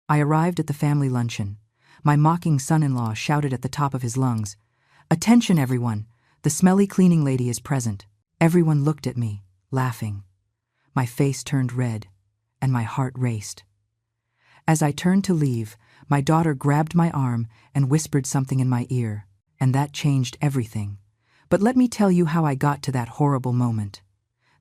I arrived at the family luncheon. My mocking son-in-law shouted at the top of his lungs, "Attention, everyone! The smelly cleaning lady is present." Everyone looked at me, laughing. My face turned red, and my heart raced. As I turned to leave, my daughter grabbed my arm and whispered something in my ear, and that changed everything. But let me tell you how I got to that horrible moment.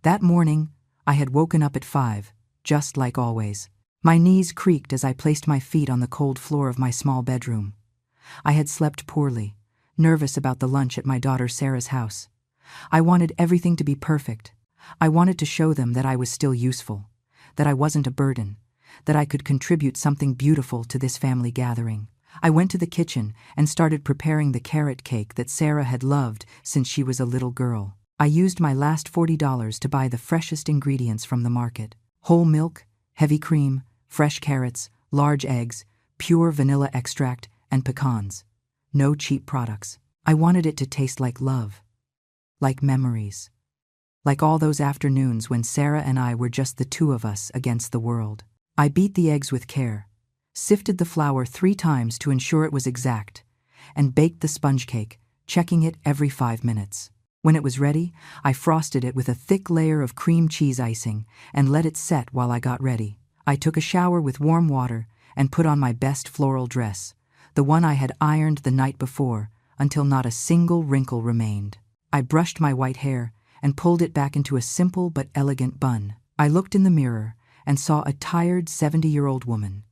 That morning, I had woken up at 5, just like always. My knees creaked as I placed my feet on the cold floor of my small bedroom. I had slept poorly, nervous about the lunch at my daughter Sarah's house. I wanted everything to be perfect. I wanted to show them that I was still useful, that I wasn't a burden, that I could contribute something beautiful to this family gathering. I went to the kitchen and started preparing the carrot cake that Sarah had loved since she was a little girl. I used my last $40 to buy the freshest ingredients from the market: whole milk, heavy cream, fresh carrots, large eggs, pure vanilla extract, and pecans. No cheap products. I wanted it to taste like love, like memories, like all those afternoons when Sarah and I were just the two of us against the world. I beat the eggs with care, sifted the flour 3 times to ensure it was exact, and baked the sponge cake, checking it every 5 minutes. When it was ready, I frosted it with a thick layer of cream cheese icing and let it set while I got ready. I took a shower with warm water and put on my best floral dress, the one I had ironed the night before, until not a single wrinkle remained. I brushed my white hair and pulled it back into a simple but elegant bun. I looked in the mirror and saw a tired 70-year-old woman,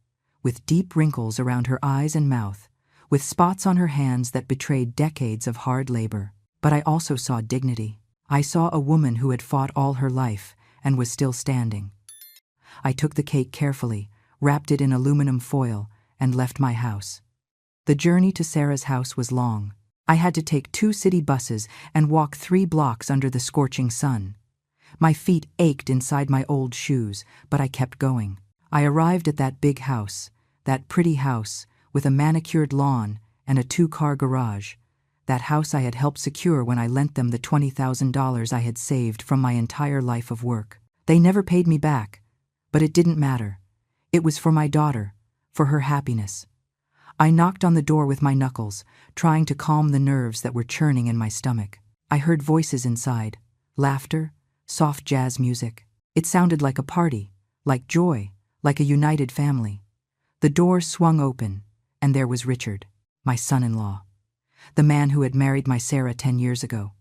with deep wrinkles around her eyes and mouth, with spots on her hands that betrayed decades of hard labor. But I also saw dignity. I saw a woman who had fought all her life and was still standing. I took the cake carefully, wrapped it in aluminum foil, and left my house. The journey to Sarah's house was long. I had to take 2 city buses and walk 3 blocks under the scorching sun. My feet ached inside my old shoes, but I kept going. I arrived at that big house, that pretty house, with a manicured lawn and a 2-car garage. That house I had helped secure when I lent them the $20,000 I had saved from my entire life of work. They never paid me back, but it didn't matter. It was for my daughter, for her happiness. I knocked on the door with my knuckles, trying to calm the nerves that were churning in my stomach. I heard voices inside, laughter, soft jazz music. It sounded like a party, like joy, like a united family. The door swung open, and there was Richard, my son-in-law, the man who had married my Sarah 10 years ago.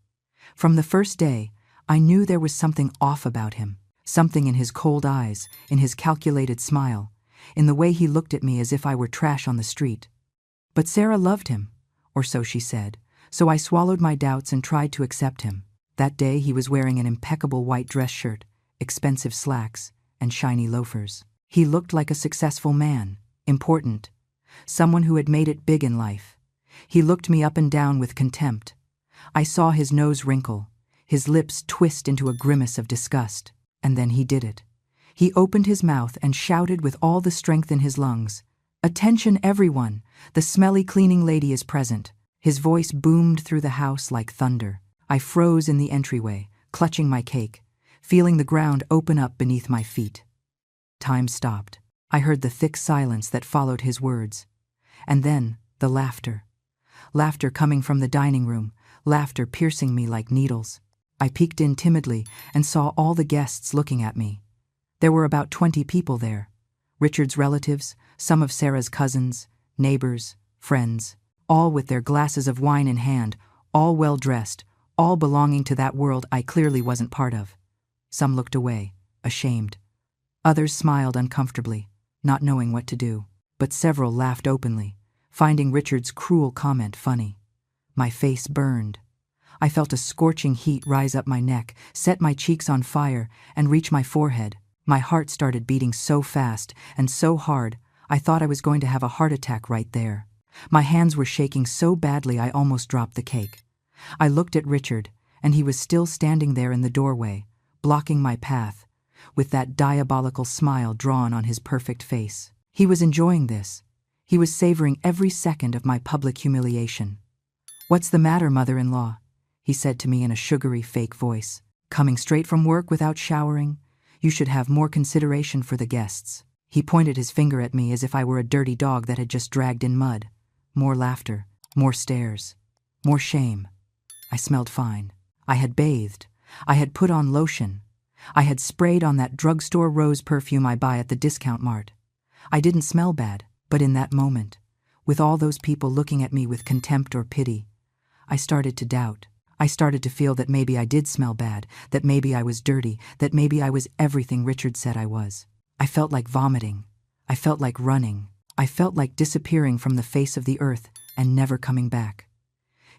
From the first day, I knew there was something off about him, something in his cold eyes, in his calculated smile, in the way he looked at me as if I were trash on the street. But Sarah loved him, or so she said, so I swallowed my doubts and tried to accept him. That day he was wearing an impeccable white dress shirt, expensive slacks, and shiny loafers. He looked like a successful man, important, someone who had made it big in life. He looked me up and down with contempt. I saw his nose wrinkle, his lips twist into a grimace of disgust, and then he did it. He opened his mouth and shouted with all the strength in his lungs, "Attention, everyone! The smelly cleaning lady is present." His voice boomed through the house like thunder. I froze in the entryway, clutching my cake, feeling the ground open up beneath my feet. Time stopped. I heard the thick silence that followed his words. And then, the laughter. Laughter coming from the dining room, laughter piercing me like needles. I peeked in timidly and saw all the guests looking at me. There were about 20 people there. Richard's relatives, some of Sarah's cousins, neighbors, friends, all with their glasses of wine in hand, all well-dressed, all belonging to that world I clearly wasn't part of. Some looked away, ashamed. Others smiled uncomfortably, not knowing what to do. But several laughed openly, finding Richard's cruel comment funny. My face burned. I felt a scorching heat rise up my neck, set my cheeks on fire, and reach my forehead. My heart started beating so fast and so hard, I thought I was going to have a heart attack right there. My hands were shaking so badly I almost dropped the cake. I looked at Richard, and he was still standing there in the doorway, blocking my path, with that diabolical smile drawn on his perfect face. He was enjoying this. He was savoring every second of my public humiliation. "What's the matter, mother-in-law?" he said to me in a sugary fake voice. "Coming straight from work without showering? You should have more consideration for the guests." He pointed his finger at me as if I were a dirty dog that had just dragged in mud. More laughter, more stares, more shame. I smelled fine. I had bathed. I had put on lotion. I had sprayed on that drugstore rose perfume I buy at the discount mart. I didn't smell bad, but in that moment, with all those people looking at me with contempt or pity, I started to doubt. I started to feel that maybe I did smell bad, that maybe I was dirty, that maybe I was everything Richard said I was. I felt like vomiting. I felt like running. I felt like disappearing from the face of the earth and never coming back.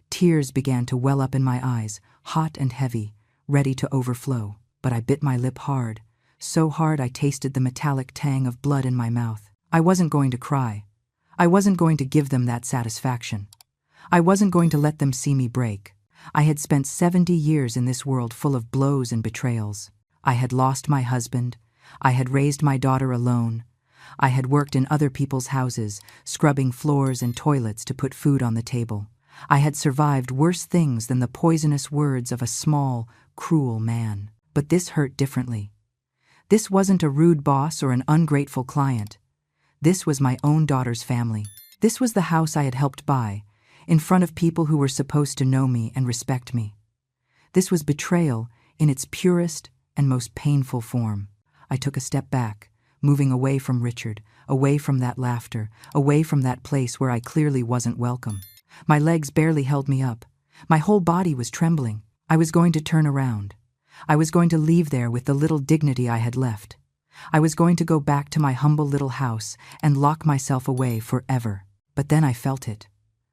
Tears began to well up in my eyes, hot and heavy, ready to overflow. But I bit my lip hard, so hard I tasted the metallic tang of blood in my mouth. I wasn't going to cry. I wasn't going to give them that satisfaction. I wasn't going to let them see me break. I had spent 70 years in this world full of blows and betrayals. I had lost my husband. I had raised my daughter alone. I had worked in other people's houses, scrubbing floors and toilets to put food on the table. I had survived worse things than the poisonous words of a small, cruel man. But this hurt differently. This wasn't a rude boss or an ungrateful client. This was my own daughter's family. This was the house I had helped buy, in front of people who were supposed to know me and respect me. This was betrayal in its purest and most painful form. I took a step back, moving away from Richard, away from that laughter, away from that place where I clearly wasn't welcome. My legs barely held me up. My whole body was trembling. I was going to turn around. I was going to leave there with the little dignity I had left. I was going to go back to my humble little house and lock myself away forever. But then I felt it.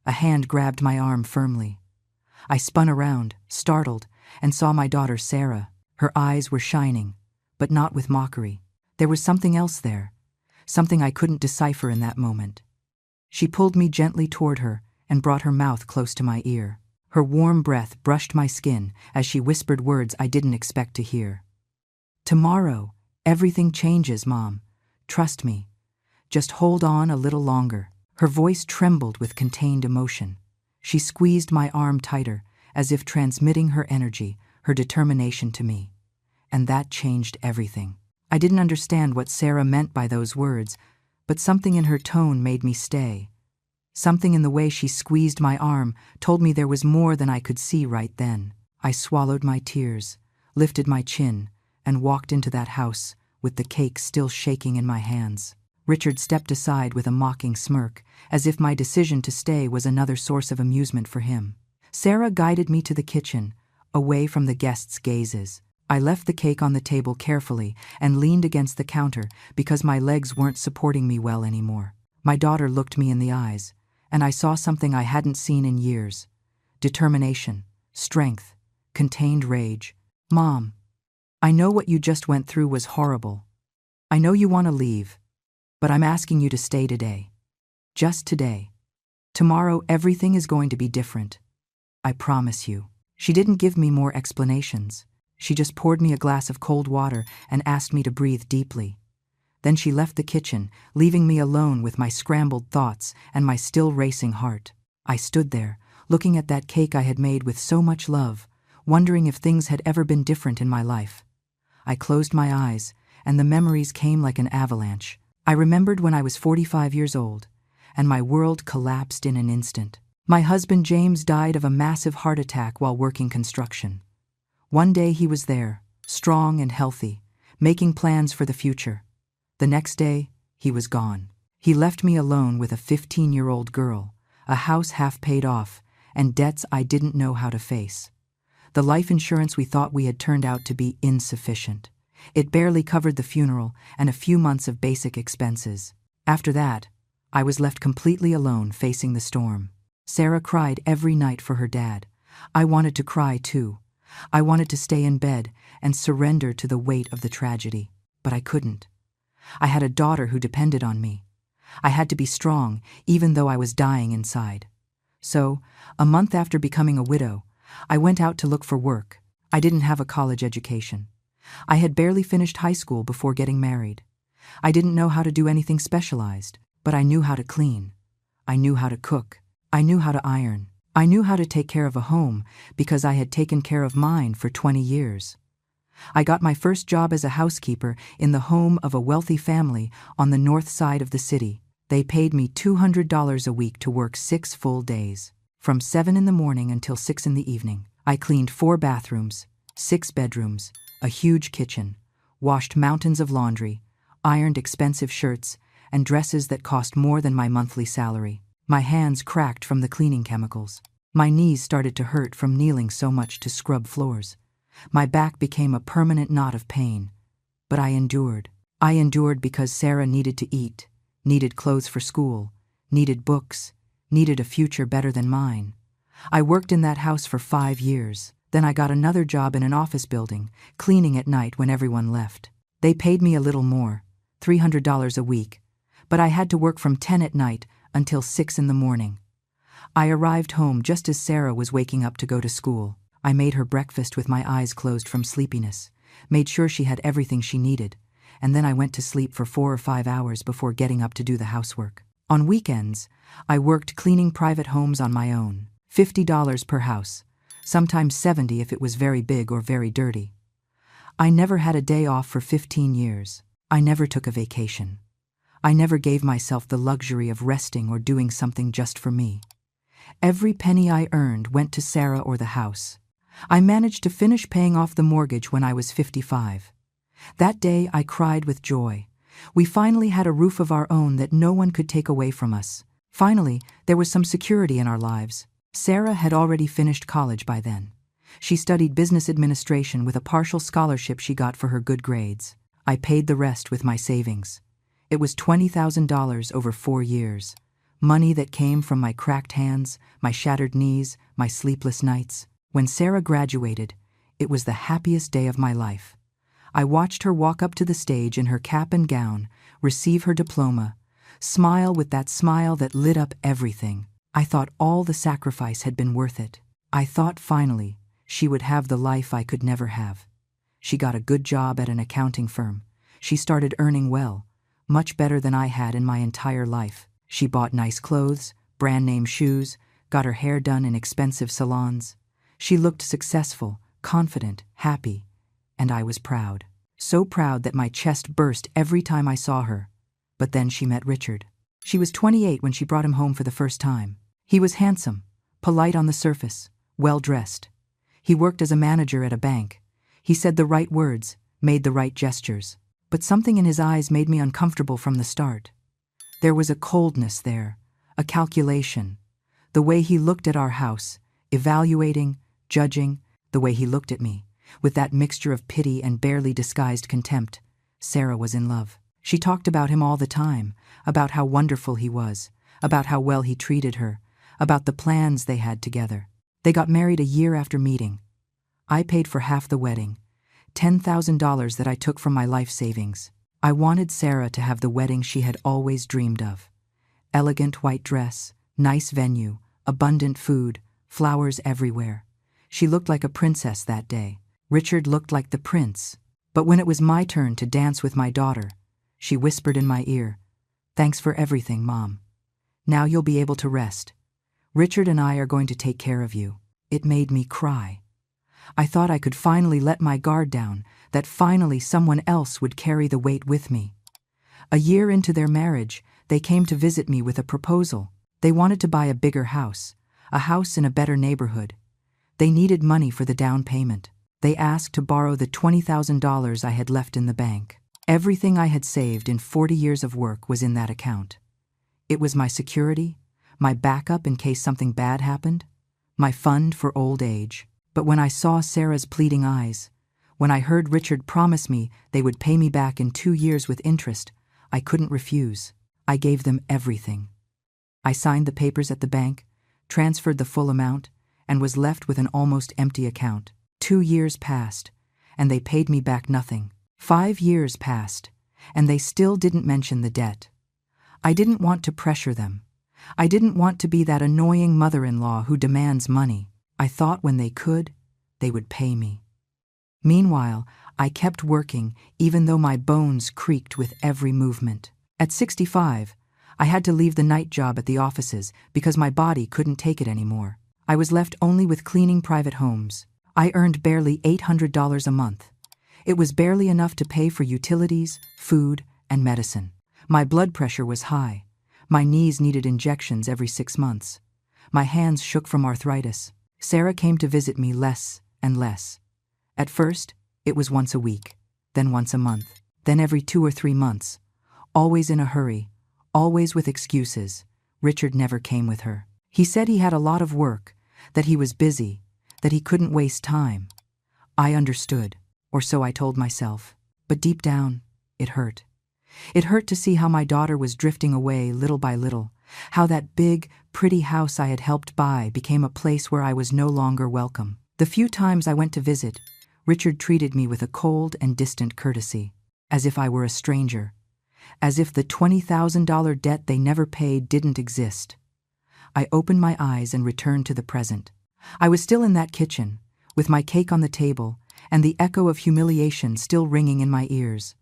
A hand grabbed my arm firmly. I spun around, startled, and saw my daughter Sarah. Her eyes were shining, but not with mockery. There was something else there, something I couldn't decipher in that moment. She pulled me gently toward her and brought her mouth close to my ear. Her warm breath brushed my skin as she whispered words I didn't expect to hear. "Tomorrow, everything changes, Mom. Trust me. Just hold on a little longer." Her voice trembled with contained emotion. She squeezed my arm tighter, as if transmitting her energy, her determination to me. And that changed everything. I didn't understand what Sarah meant by those words, but something in her tone made me stay. Something in the way she squeezed my arm told me there was more than I could see right then. I swallowed my tears, lifted my chin, and walked into that house with the cake still shaking in my hands. Richard stepped aside with a mocking smirk, as if my decision to stay was another source of amusement for him. Sarah guided me to the kitchen, away from the guests' gazes. I left the cake on the table carefully and leaned against the counter because my legs weren't supporting me well anymore. My daughter looked me in the eyes, and I saw something I hadn't seen in years. Determination, strength, contained rage. "Mom, I know what you just went through was horrible. I know you want to leave, but I'm asking you to stay today. Just today. Tomorrow everything is going to be different. I promise you." She didn't give me more explanations. She just poured me a glass of cold water and asked me to breathe deeply. Then she left the kitchen, leaving me alone with my scrambled thoughts and my still racing heart. I stood there, looking at that cake I had made with so much love, wondering if things had ever been different in my life. I closed my eyes, and the memories came like an avalanche. I remembered when I was 45 years old, and my world collapsed in an instant. My husband James died of a massive heart attack while working construction. One day he was there, strong and healthy, making plans for the future. The next day, he was gone. He left me alone with a 15-year-old girl, a house half paid off, and debts I didn't know how to face. The life insurance we thought we had turned out to be insufficient. It barely covered the funeral and a few months of basic expenses. After that, I was left completely alone facing the storm. Sarah cried every night for her dad. I wanted to cry too. I wanted to stay in bed and surrender to the weight of the tragedy, but I couldn't. I had a daughter who depended on me. I had to be strong, even though I was dying inside. So, a month after becoming a widow, I went out to look for work. I didn't have a college education. I had barely finished high school before getting married. I didn't know how to do anything specialized, but I knew how to clean. I knew how to cook. I knew how to iron. I knew how to take care of a home because I had taken care of mine for 20 years. I got my first job as a housekeeper in the home of a wealthy family on the north side of the city. They paid me $200 a week to work 6 full days. From 7 in the morning until 6 in the evening. I cleaned 4 bathrooms, 6 bedrooms, a huge kitchen, washed mountains of laundry, ironed expensive shirts, and dresses that cost more than my monthly salary. My hands cracked from the cleaning chemicals. My knees started to hurt from kneeling so much to scrub floors. My back became a permanent knot of pain. But I endured. I endured because Sarah needed to eat, needed clothes for school, needed books, needed a future better than mine. I worked in that house for 5 years. Then I got another job in an office building, cleaning at night when everyone left. They paid me a little more, $300 a week, but I had to work from 10 at night until 6 in the morning. I arrived home just as Sarah was waking up to go to school. I made her breakfast with my eyes closed from sleepiness, made sure she had everything she needed, and then I went to sleep for 4 or 5 hours before getting up to do the housework. On weekends, I worked cleaning private homes on my own, $50 per house, sometimes $70 if it was very big or very dirty. I never had a day off for 15 years. I never took a vacation. I never gave myself the luxury of resting or doing something just for me. Every penny I earned went to Sarah or the house. I managed to finish paying off the mortgage when I was 55. That day I cried with joy. We finally had a roof of our own that no one could take away from us. Finally, there was some security in our lives. Sarah had already finished college by then. She studied business administration with a partial scholarship she got for her good grades. I paid the rest with my savings. It was $20,000 over 4 years. Money that came from my cracked hands, my shattered knees, my sleepless nights. When Sarah graduated, it was the happiest day of my life. I watched her walk up to the stage in her cap and gown, receive her diploma, smile with that smile that lit up everything. I thought all the sacrifice had been worth it. I thought finally she would have the life I could never have. She got a good job at an accounting firm. She started earning well, much better than I had in my entire life. She bought nice clothes, brand-name shoes, got her hair done in expensive salons. She looked successful, confident, happy, and I was proud. So proud that my chest burst every time I saw her. But then she met Richard. She was 28 when she brought him home for the first time. He was handsome, polite on the surface, well-dressed. He worked as a manager at a bank. He said the right words, made the right gestures. But something in his eyes made me uncomfortable from the start. There was a coldness there, a calculation. The way he looked at our house, evaluating, judging, the way he looked at me, with that mixture of pity and barely disguised contempt. Sarah was in love. She talked about him all the time, about how wonderful he was, about how well he treated her, about the plans they had together. They got married a year after meeting. I paid for half the wedding, $10,000 that I took from my life savings. I wanted Sarah to have the wedding she had always dreamed of. Elegant white dress, nice venue, abundant food, flowers everywhere. She looked like a princess that day. Richard looked like the prince. But when it was my turn to dance with my daughter, she whispered in my ear, "Thanks for everything, Mom. Now you'll be able to rest. Richard and I are going to take care of you." It made me cry. I thought I could finally let my guard down, that finally someone else would carry the weight with me. A year into their marriage, they came to visit me with a proposal. They wanted to buy a bigger house, a house in a better neighborhood. They needed money for the down payment. They asked to borrow the $20,000 I had left in the bank. Everything I had saved in 40 years of work was in that account. It was my security, my backup in case something bad happened, my fund for old age. But when I saw Sarah's pleading eyes, when I heard Richard promise me they would pay me back in 2 years with interest, I couldn't refuse. I gave them everything. I signed the papers at the bank, transferred the full amount, and was left with an almost empty account. 2 years passed, and they paid me back nothing. 5 years passed, and they still didn't mention the debt. I didn't want to pressure them. I didn't want to be that annoying mother-in-law who demands money. I thought when they could, they would pay me. Meanwhile, I kept working even though my bones creaked with every movement. At 65, I had to leave the night job at the offices because my body couldn't take it anymore. I was left only with cleaning private homes. I earned barely $800 a month. It was barely enough to pay for utilities, food, and medicine. My blood pressure was high. My knees needed injections every 6 months. My hands shook from arthritis. Sarah came to visit me less and less. At first, it was once a week, then once a month, then every 2 or 3 months. Always in a hurry, always with excuses. Richard never came with her. He said he had a lot of work, that he was busy, that he couldn't waste time. I understood, or so I told myself. But deep down, it hurt. It hurt to see how my daughter was drifting away little by little, how that big, pretty house I had helped buy became a place where I was no longer welcome. The few times I went to visit, Richard treated me with a cold and distant courtesy, as if I were a stranger, as if the $20,000 debt they never paid didn't exist. I opened my eyes and returned to the present. I was still in that kitchen, with my cake on the table, and the echo of humiliation still ringing in my ears.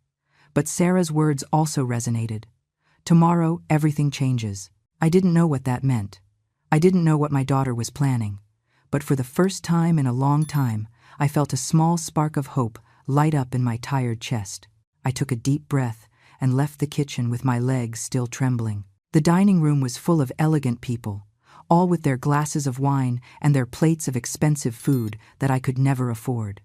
But Sarah's words also resonated. Tomorrow, everything changes. I didn't know what that meant. I didn't know what my daughter was planning. But for the first time in a long time, I felt a small spark of hope light up in my tired chest. I took a deep breath and left the kitchen with my legs still trembling. The dining room was full of elegant people, all with their glasses of wine and their plates of expensive food that I could never afford.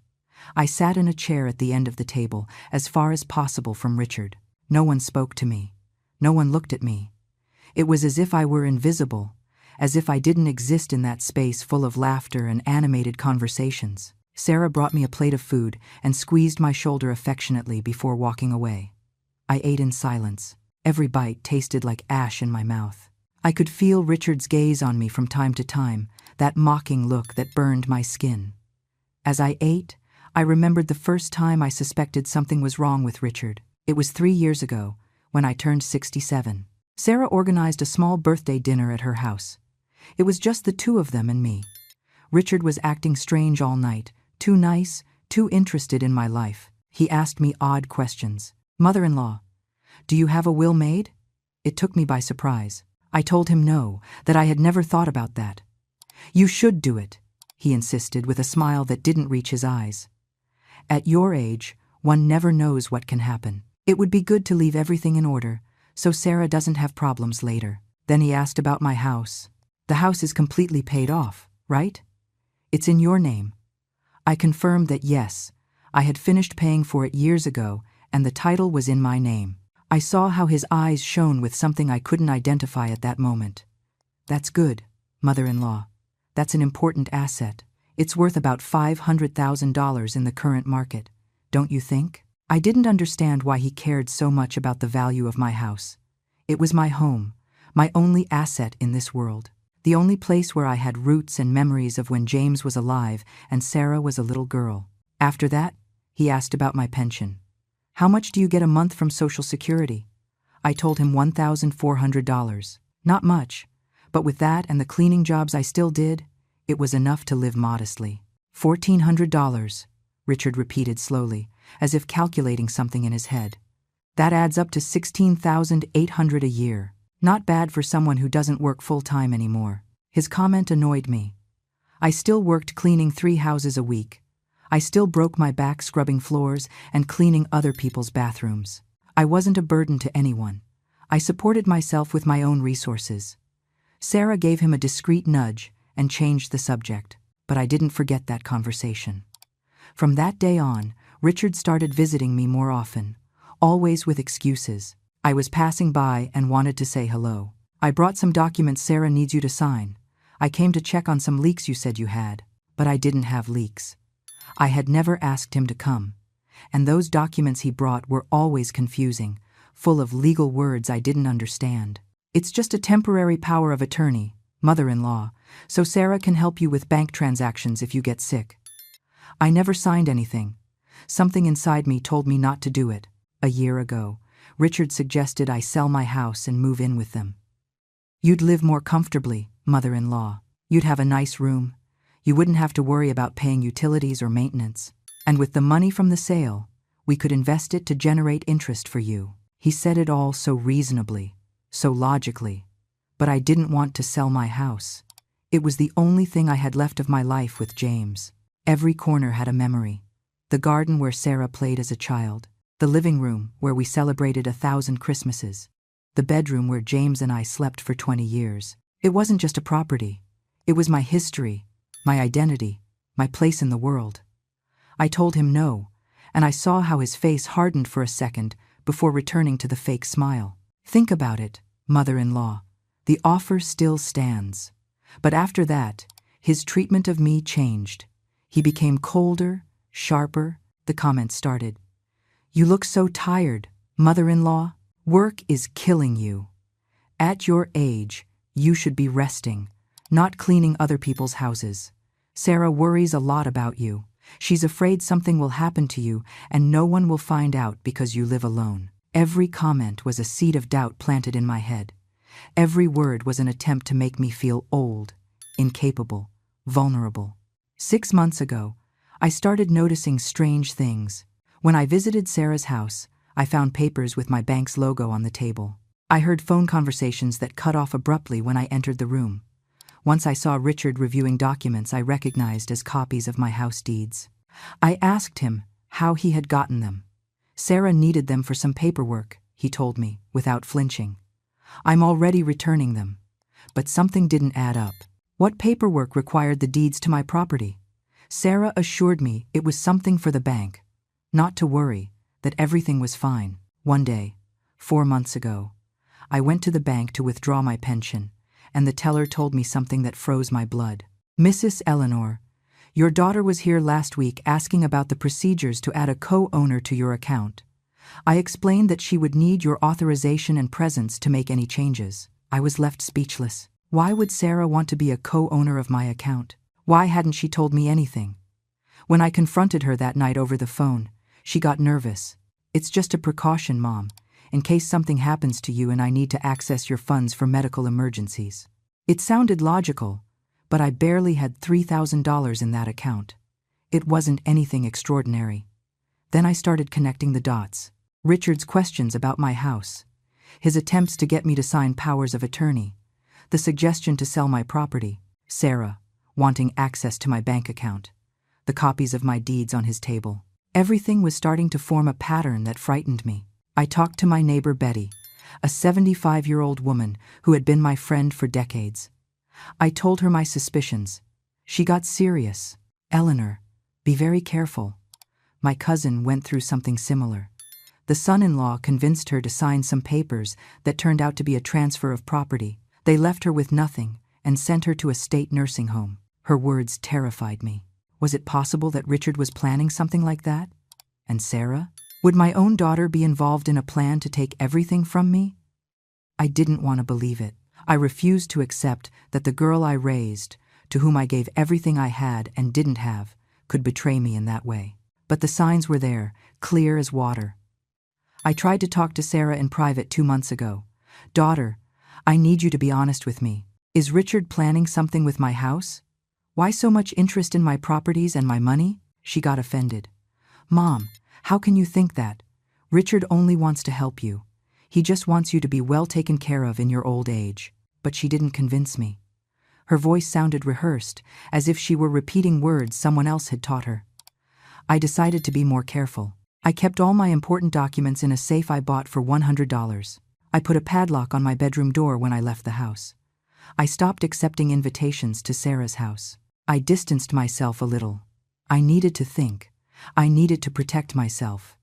I sat in a chair at the end of the table, as far as possible from Richard. No one spoke to me. No one looked at me. It was as if I were invisible, as if I didn't exist in that space full of laughter and animated conversations. Sarah brought me a plate of food and squeezed my shoulder affectionately before walking away. I ate in silence. Every bite tasted like ash in my mouth. I could feel Richard's gaze on me from time to time, that mocking look that burned my skin. As I ate, I remembered the first time I suspected something was wrong with Richard. It was 3 years ago, when I turned 67. Sarah organized a small birthday dinner at her house. It was just the two of them and me. Richard was acting strange all night, too nice, too interested in my life. He asked me odd questions. "Mother-in-law, do you have a will made?" It took me by surprise. I told him no, that I had never thought about that. "You should do it," he insisted with a smile that didn't reach his eyes. "At your age, one never knows what can happen. It would be good to leave everything in order, so Sarah doesn't have problems later." Then he asked about my house. "The house is completely paid off, right? It's in your name." I confirmed that yes, I had finished paying for it years ago, and the title was in my name. I saw how his eyes shone with something I couldn't identify at that moment. "That's good, mother-in-law. That's an important asset. It's worth about $500,000 in the current market, don't you think?" I didn't understand why he cared so much about the value of my house. It was my home, my only asset in this world, the only place where I had roots and memories of when James was alive and Sarah was a little girl. After that, he asked about my pension. "How much do you get a month from Social Security?" I told him $1,400. Not much, but with that and the cleaning jobs I still did, it was enough to live modestly. $1,400, Richard repeated slowly, as if calculating something in his head. "That adds up to $16,800 a year. Not bad for someone who doesn't work full-time anymore." His comment annoyed me. I still worked cleaning 3 houses a week. I still broke my back scrubbing floors and cleaning other people's bathrooms. I wasn't a burden to anyone. I supported myself with my own resources. Sarah gave him a discreet nudge and changed the subject, but I didn't forget that conversation. From that day on, Richard started visiting me more often, always with excuses. I was passing by and wanted to say hello. "I brought some documents Sarah needs you to sign. I came to check on some leaks you said you had." But I didn't have leaks. I had never asked him to come, and those documents he brought were always confusing, full of legal words I didn't understand. "It's just a temporary power of attorney, mother-in-law, so Sarah can help you with bank transactions if you get sick." I never signed anything. Something inside me told me not to do it. A year ago, Richard suggested I sell my house and move in with them. "You'd live more comfortably, mother-in-law. You'd have a nice room. You wouldn't have to worry about paying utilities or maintenance. And with the money from the sale, we could invest it to generate interest for you." He said it all so reasonably, so logically. But I didn't want to sell my house. It was the only thing I had left of my life with James. Every corner had a memory. The garden where Sarah played as a child. The living room where we celebrated 1,000 Christmases. The bedroom where James and I slept for 20 years. It wasn't just a property. It was my history, my identity, my place in the world. I told him no, and I saw how his face hardened for a second before returning to the fake smile. Think about it, mother-in-law. The offer still stands. But after that, his treatment of me changed. He became colder, sharper. The comments started. You look so tired, mother-in-law. Work is killing you. At your age, you should be resting, not cleaning other people's houses. Sarah worries a lot about you. She's afraid something will happen to you and no one will find out because you live alone. Every comment was a seed of doubt planted in my head. Every word was an attempt to make me feel old, incapable, vulnerable. 6 months ago, I started noticing strange things. When I visited Sarah's house, I found papers with my bank's logo on the table. I heard phone conversations that cut off abruptly when I entered the room. Once I saw Richard reviewing documents I recognized as copies of my house deeds. I asked him how he had gotten them. Sarah needed them for some paperwork, he told me, without flinching. I'm already returning them. But something didn't add up. What paperwork required the deeds to my property? Sarah assured me it was something for the bank. Not to worry, that everything was fine. One day, 4 months ago, I went to the bank to withdraw my pension, and the teller told me something that froze my blood. Mrs. Eleanor, your daughter was here last week asking about the procedures to add a co-owner to your account. I explained that she would need your authorization and presence to make any changes. I was left speechless. Why would Sarah want to be a co-owner of my account? Why hadn't she told me anything? When I confronted her that night over the phone, she got nervous. It's just a precaution, Mom, in case something happens to you and I need to access your funds for medical emergencies. It sounded logical, but I barely had $3,000 in that account. It wasn't anything extraordinary. Then I started connecting the dots. Richard's questions about my house, his attempts to get me to sign powers of attorney, the suggestion to sell my property, Sarah wanting access to my bank account, the copies of my deeds on his table. Everything was starting to form a pattern that frightened me. I talked to my neighbor Betty, a 75-year-old woman who had been my friend for decades. I told her my suspicions. She got serious. Eleanor, be very careful. My cousin went through something similar. The son-in-law convinced her to sign some papers that turned out to be a transfer of property. They left her with nothing and sent her to a state nursing home. Her words terrified me. Was it possible that Richard was planning something like that? And Sarah? Would my own daughter be involved in a plan to take everything from me? I didn't want to believe it. I refused to accept that the girl I raised, to whom I gave everything I had and didn't have, could betray me in that way. But the signs were there, clear as water. I tried to talk to Sarah in private 2 months ago. Daughter, I need you to be honest with me. Is Richard planning something with my house? Why so much interest in my properties and my money? She got offended. Mom, how can you think that? Richard only wants to help you. He just wants you to be well taken care of in your old age. But she didn't convince me. Her voice sounded rehearsed, as if she were repeating words someone else had taught her. I decided to be more careful. I kept all my important documents in a safe I bought for $100. I put a padlock on my bedroom door when I left the house. I stopped accepting invitations to Sarah's house. I distanced myself a little. I needed to think. I needed to protect myself.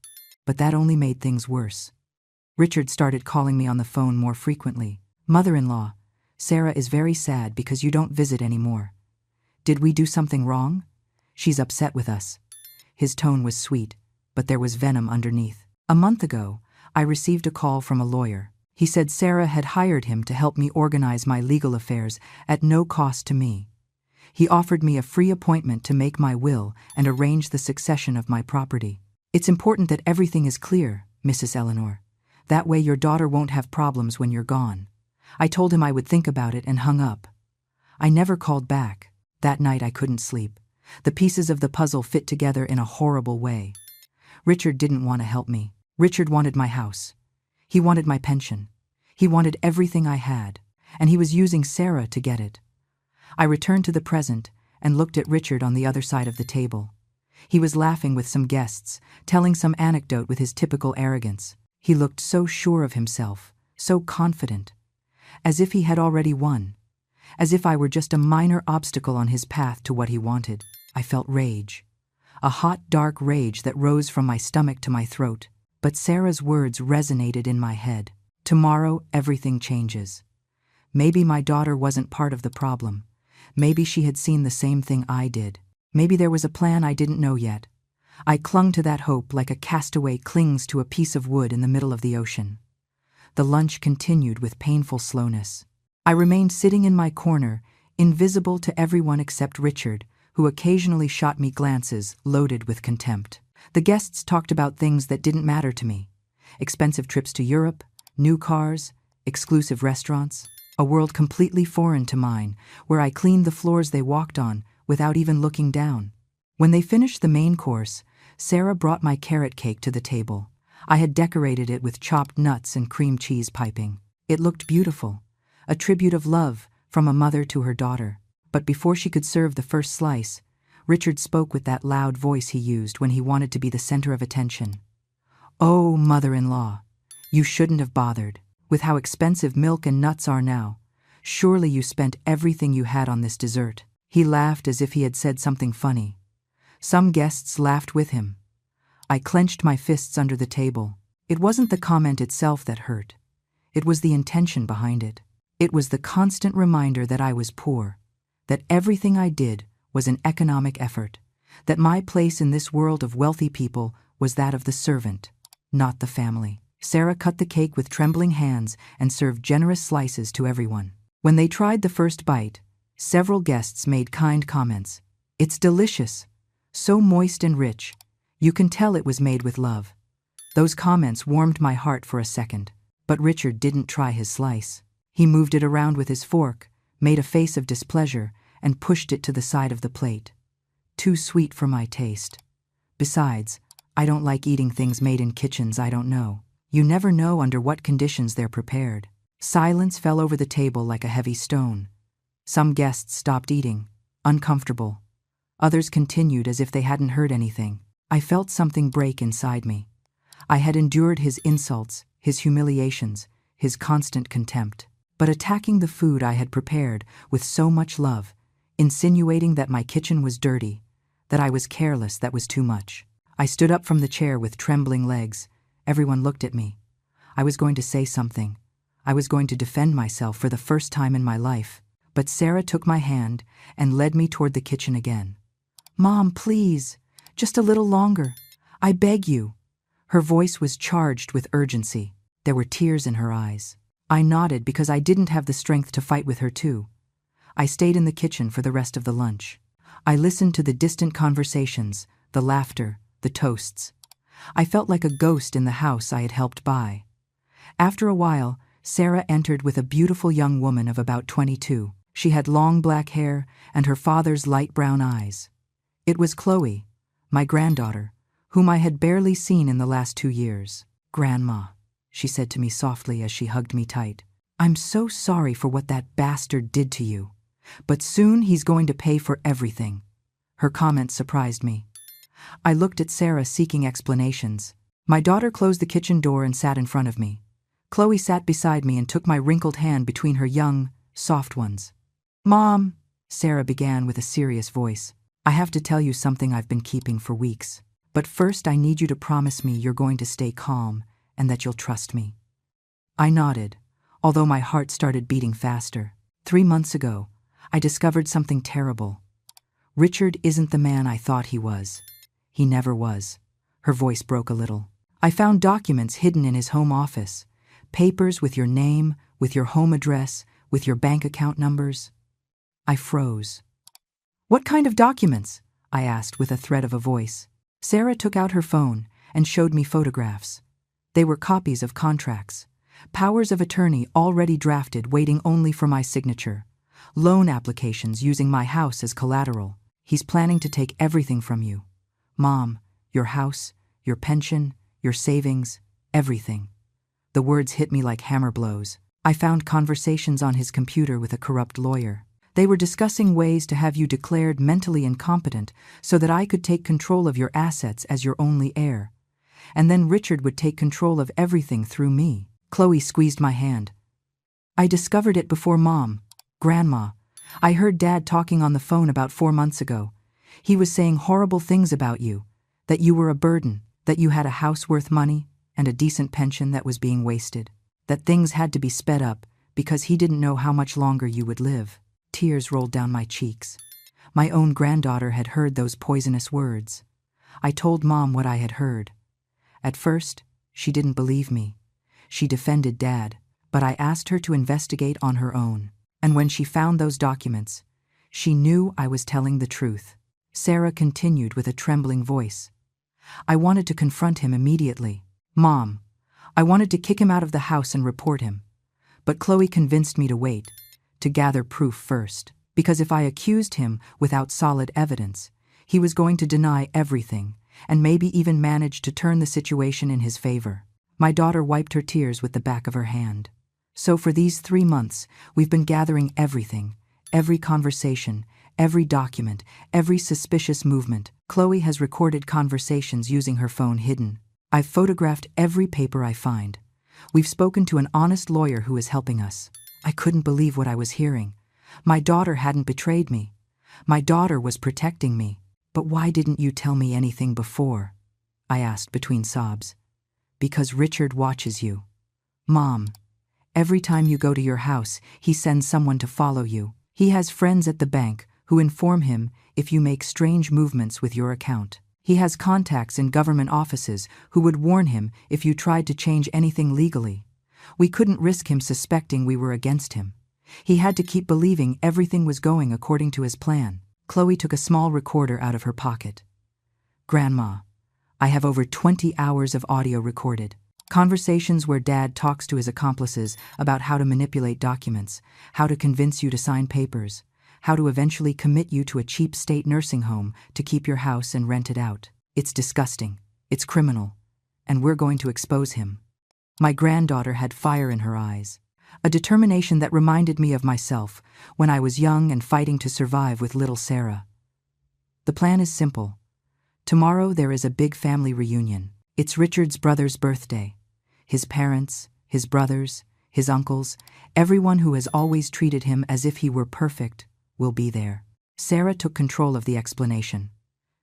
But that only made things worse. Richard started calling me on the phone more frequently. Mother-in-law, Sarah is very sad because you don't visit anymore. Did we do something wrong? She's upset with us. His tone was sweet, but there was venom underneath. A month ago, I received a call from a lawyer. He said Sarah had hired him to help me organize my legal affairs at no cost to me. He offered me a free appointment to make my will and arrange the succession of my property. It's important that everything is clear, Mrs. Eleanor. That way your daughter won't have problems when you're gone. I told him I would think about it and hung up. I never called back. That night I couldn't sleep. The pieces of the puzzle fit together in a horrible way. Richard didn't want to help me. Richard wanted my house. He wanted my pension. He wanted everything I had, and he was using Sarah to get it. I returned to the present and looked at Richard on the other side of the table. He was laughing with some guests, telling some anecdote with his typical arrogance. He looked so sure of himself, so confident, as if he had already won, as if I were just a minor obstacle on his path to what he wanted. I felt rage, a hot, dark rage that rose from my stomach to my throat. But Sarah's words resonated in my head. Tomorrow, everything changes. Maybe my daughter wasn't part of the problem. Maybe she had seen the same thing I did. Maybe there was a plan I didn't know yet. I clung to that hope like a castaway clings to a piece of wood in the middle of the ocean. The lunch continued with painful slowness. I remained sitting in my corner, invisible to everyone except Richard, who occasionally shot me glances loaded with contempt. The guests talked about things that didn't matter to me. Expensive trips to Europe, new cars, exclusive restaurants, a world completely foreign to mine, where I cleaned the floors they walked on without even looking down. When they finished the main course, Sarah brought my carrot cake to the table. I had decorated it with chopped nuts and cream cheese piping. It looked beautiful, a tribute of love from a mother to her daughter. But before she could serve the first slice, Richard spoke with that loud voice he used when he wanted to be the center of attention. "Oh, mother-in-law, you shouldn't have bothered. With how expensive milk and nuts are now, surely you spent everything you had on this dessert." He laughed as if he had said something funny. Some guests laughed with him. I clenched my fists under the table. It wasn't the comment itself that hurt. It was the intention behind it. It was the constant reminder that I was poor, that everything I did was an economic effort, that my place in this world of wealthy people was that of the servant, not the family. Sarah cut the cake with trembling hands and served generous slices to everyone. When they tried the first bite, several guests made kind comments. "It's delicious, so moist and rich. You can tell it was made with love." Those comments warmed my heart for a second, but Richard didn't try his slice. He moved it around with his fork, made a face of displeasure, and pushed it to the side of the plate. Too sweet for my taste. Besides, I don't like eating things made in kitchens I don't know. You never know under what conditions they're prepared. Silence fell over the table like a heavy stone. Some guests stopped eating, uncomfortable. Others continued as if they hadn't heard anything. I felt something break inside me. I had endured his insults, his humiliations, his constant contempt. But attacking the food I had prepared with so much love, insinuating that my kitchen was dirty, that I was careless, that was too much. I stood up from the chair with trembling legs. Everyone looked at me. I was going to say something. I was going to defend myself for the first time in my life. But Sarah took my hand and led me toward the kitchen again. "Mom, please, just a little longer. I beg you." Her voice was charged with urgency. There were tears in her eyes. I nodded because I didn't have the strength to fight with her too. I stayed in the kitchen for the rest of the lunch. I listened to the distant conversations, the laughter, the toasts. I felt like a ghost in the house I had helped buy. After a while, Sarah entered with a beautiful young woman of about 22. She had long black hair and her father's light brown eyes. It was Chloe, my granddaughter, whom I had barely seen in the last 2 years. "Grandma," she said to me softly as she hugged me tight, "I'm so sorry for what that bastard did to you. But soon he's going to pay for everything." Her comment surprised me. I looked at Sarah seeking explanations. My daughter closed the kitchen door and sat in front of me. Chloe sat beside me and took my wrinkled hand between her young, soft ones. "Mom," Sarah began with a serious voice, "I have to tell you something I've been keeping for weeks. But first I need you to promise me you're going to stay calm and that you'll trust me." I nodded, although my heart started beating faster. 3 months ago, I discovered something terrible. Richard isn't the man I thought he was. He never was. Her voice broke a little. I found documents hidden in his home office, papers with your name, with your home address, with your bank account numbers. I froze. "What kind of documents?" I asked with a thread of a voice. Sarah took out her phone and showed me photographs. They were copies of contracts, powers of attorney already drafted waiting only for my signature, loan applications using my house as collateral. "He's planning to take everything from you. Mom, your house, your pension, your savings, everything." The words hit me like hammer blows. I found conversations on his computer with a corrupt lawyer. They were discussing ways to have you declared mentally incompetent so that I could take control of your assets as your only heir. And then Richard would take control of everything through me. Chloe squeezed my hand. I discovered it before Mom. Grandma. I heard Dad talking on the phone about 4 months ago. He was saying horrible things about you, that you were a burden, that you had a house worth money and a decent pension that was being wasted, that things had to be sped up because he didn't know how much longer you would live. Tears rolled down my cheeks. My own granddaughter had heard those poisonous words. I told Mom what I had heard. At first, she didn't believe me. She defended Dad, but I asked her to investigate on her own. And when she found those documents, she knew I was telling the truth. Sarah continued with a trembling voice. I wanted to confront him immediately. Mom, I wanted to kick him out of the house and report him. But Chloe convinced me to wait, to gather proof first, because if I accused him without solid evidence, he was going to deny everything, and maybe even manage to turn the situation in his favor. My daughter wiped her tears with the back of her hand. So for these 3 months, we've been gathering everything, every conversation, every document, every suspicious movement. Chloe has recorded conversations using her phone hidden. I've photographed every paper I find. We've spoken to an honest lawyer who is helping us. I couldn't believe what I was hearing. My daughter hadn't betrayed me. My daughter was protecting me. But why didn't you tell me anything before? I asked between sobs. Because Richard watches you. Mom, every time you go to your house, he sends someone to follow you. He has friends at the bank who inform him if you make strange movements with your account. He has contacts in government offices who would warn him if you tried to change anything legally. We couldn't risk him suspecting we were against him. He had to keep believing everything was going according to his plan. Chloe took a small recorder out of her pocket. Grandma, I have over 20 hours of audio recorded. Conversations where Dad talks to his accomplices about how to manipulate documents, how to convince you to sign papers, how to eventually commit you to a cheap state nursing home to keep your house and rent it out. It's disgusting. It's criminal. And we're going to expose him. My granddaughter had fire in her eyes, a determination that reminded me of myself when I was young and fighting to survive with little Sarah. The plan is simple. Tomorrow there is a big family reunion. It's Richard's brother's birthday. His parents, his brothers, his uncles, everyone who has always treated him as if he were perfect, will be there. Sarah took control of the explanation.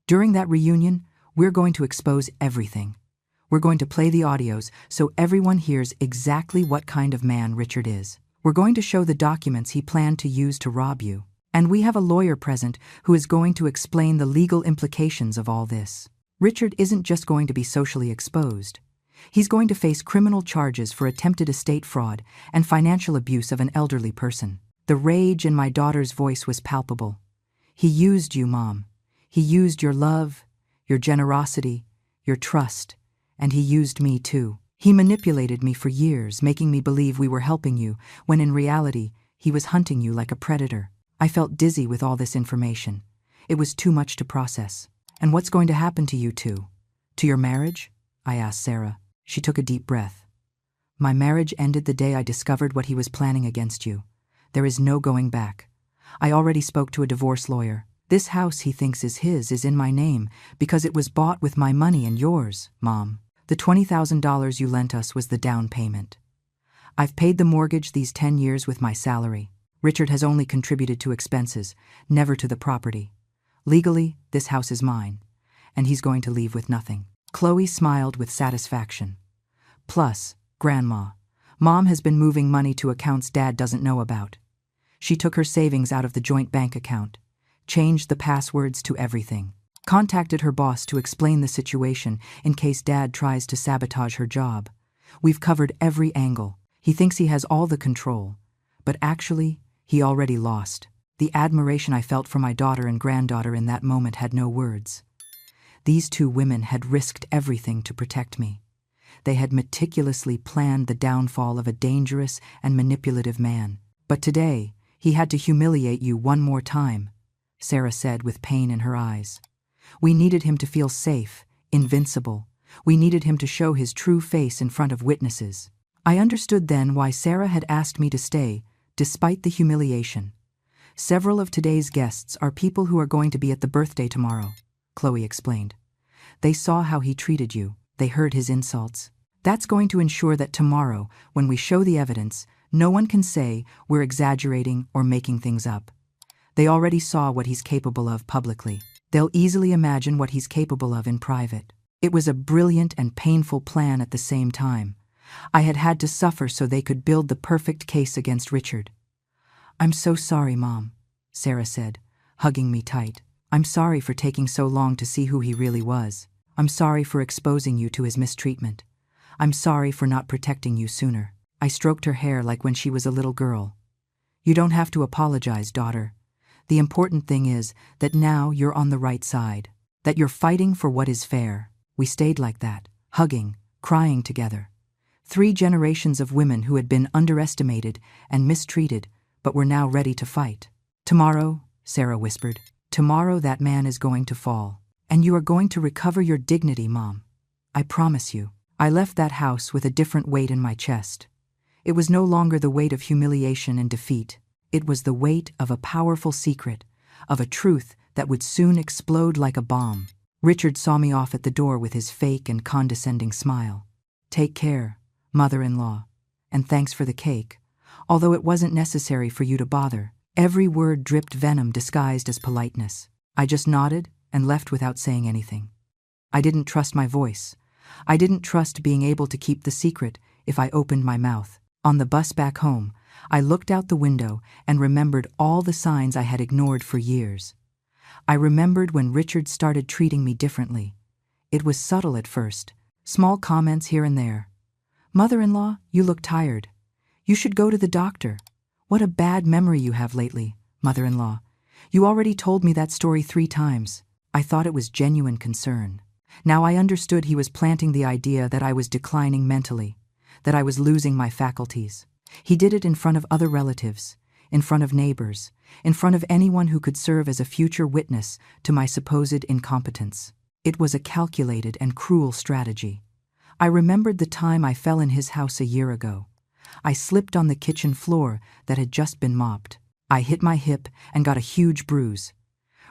During that reunion, we're going to expose everything. We're going to play the audios so everyone hears exactly what kind of man Richard is. We're going to show the documents he planned to use to rob you. And we have a lawyer present who is going to explain the legal implications of all this. Richard isn't just going to be socially exposed. He's going to face criminal charges for attempted estate fraud and financial abuse of an elderly person. The rage in my daughter's voice was palpable. He used you, Mom. He used your love, your generosity, your trust, and he used me too. He manipulated me for years, making me believe we were helping you, when in reality, he was hunting you like a predator. I felt dizzy with all this information. It was too much to process. And what's going to happen to you two? To your marriage? I asked Sarah. She took a deep breath. My marriage ended the day I discovered what he was planning against you. There is no going back. I already spoke to a divorce lawyer. This house he thinks is his is in my name because it was bought with my money and yours, Mom. The $20,000 you lent us was the down payment. I've paid the mortgage these 10 years with my salary. Richard has only contributed to expenses, never to the property. Legally, this house is mine, and he's going to leave with nothing. Chloe smiled with satisfaction. Plus, Grandma, Mom has been moving money to accounts Dad doesn't know about. She took her savings out of the joint bank account, changed the passwords to everything, contacted her boss to explain the situation in case Dad tries to sabotage her job. We've covered every angle. He thinks he has all the control, but actually, he already lost. The admiration I felt for my daughter and granddaughter in that moment had no words. These two women had risked everything to protect me. They had meticulously planned the downfall of a dangerous and manipulative man. But today, he had to humiliate you one more time, Sarah said with pain in her eyes. We needed him to feel safe, invincible. We needed him to show his true face in front of witnesses. I understood then why Sarah had asked me to stay, despite the humiliation. Several of today's guests are people who are going to be at the birthday tomorrow, Chloe explained. They saw how he treated you. They heard his insults. That's going to ensure that tomorrow, when we show the evidence, no one can say we're exaggerating or making things up. They already saw what he's capable of publicly. They'll easily imagine what he's capable of in private. It was a brilliant and painful plan at the same time. I had had to suffer so they could build the perfect case against Richard. "I'm so sorry, Mom," Sarah said, hugging me tight. "I'm sorry for taking so long to see who he really was. I'm sorry for exposing you to his mistreatment. I'm sorry for not protecting you sooner." I stroked her hair like when she was a little girl. "You don't have to apologize, daughter. The important thing is that now you're on the right side, that you're fighting for what is fair." We stayed like that, hugging, crying together. 3 generations of women who had been underestimated and mistreated, but were now ready to fight. "Tomorrow," Sarah whispered, "tomorrow that man is going to fall. And you are going to recover your dignity, Mom. I promise you." I left that house with a different weight in my chest. It was no longer the weight of humiliation and defeat. It was the weight of a powerful secret, of a truth that would soon explode like a bomb. Richard saw me off at the door with his fake and condescending smile. "Take care, mother-in-law, and thanks for the cake, although it wasn't necessary for you to bother." Every word dripped venom disguised as politeness. I just nodded and left without saying anything. I didn't trust my voice. I didn't trust being able to keep the secret if I opened my mouth. On the bus back home, I looked out the window and remembered all the signs I had ignored for years. I remembered when Richard started treating me differently. It was subtle at first, small comments here and there. "Mother-in-law, you look tired. You should go to the doctor. What a bad memory you have lately, mother-in-law. You already told me that story 3 times. I thought it was genuine concern. Now I understood he was planting the idea that I was declining mentally, that I was losing my faculties. He did it in front of other relatives, in front of neighbors, in front of anyone who could serve as a future witness to my supposed incompetence. It was a calculated and cruel strategy. I remembered the time I fell in his house a year ago. I slipped on the kitchen floor that had just been mopped. I hit my hip and got a huge bruise.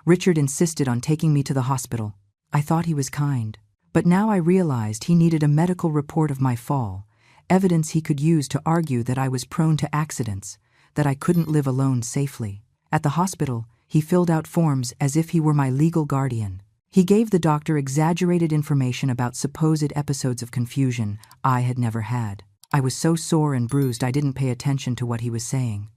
Richard insisted on taking me to the hospital. I thought he was kind, but now I realized he needed a medical report of my fall, evidence he could use to argue that I was prone to accidents, that I couldn't live alone safely. At the hospital, he filled out forms as if he were my legal guardian. He gave the doctor exaggerated information about supposed episodes of confusion I had never had. I was so sore and bruised I didn't pay attention to what he was saying.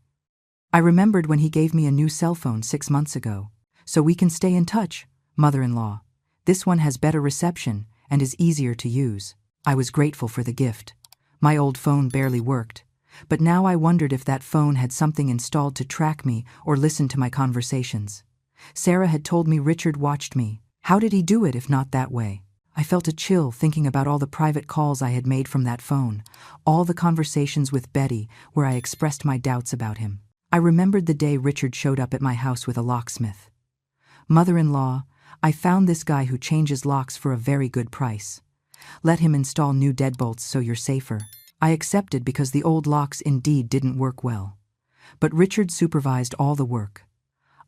I remembered when he gave me a new cell phone 6 months ago. "So we can stay in touch, mother-in-law. This one has better reception and is easier to use." I was grateful for the gift. My old phone barely worked, but now I wondered if that phone had something installed to track me or listen to my conversations. Sarah had told me Richard watched me. How did he do it if not that way? I felt a chill thinking about all the private calls I had made from that phone, all the conversations with Betty where I expressed my doubts about him. I remembered the day Richard showed up at my house with a locksmith. "Mother-in-law, I found this guy who changes locks for a very good price. Let him install new deadbolts so you're safer." I accepted because the old locks indeed didn't work well. But Richard supervised all the work.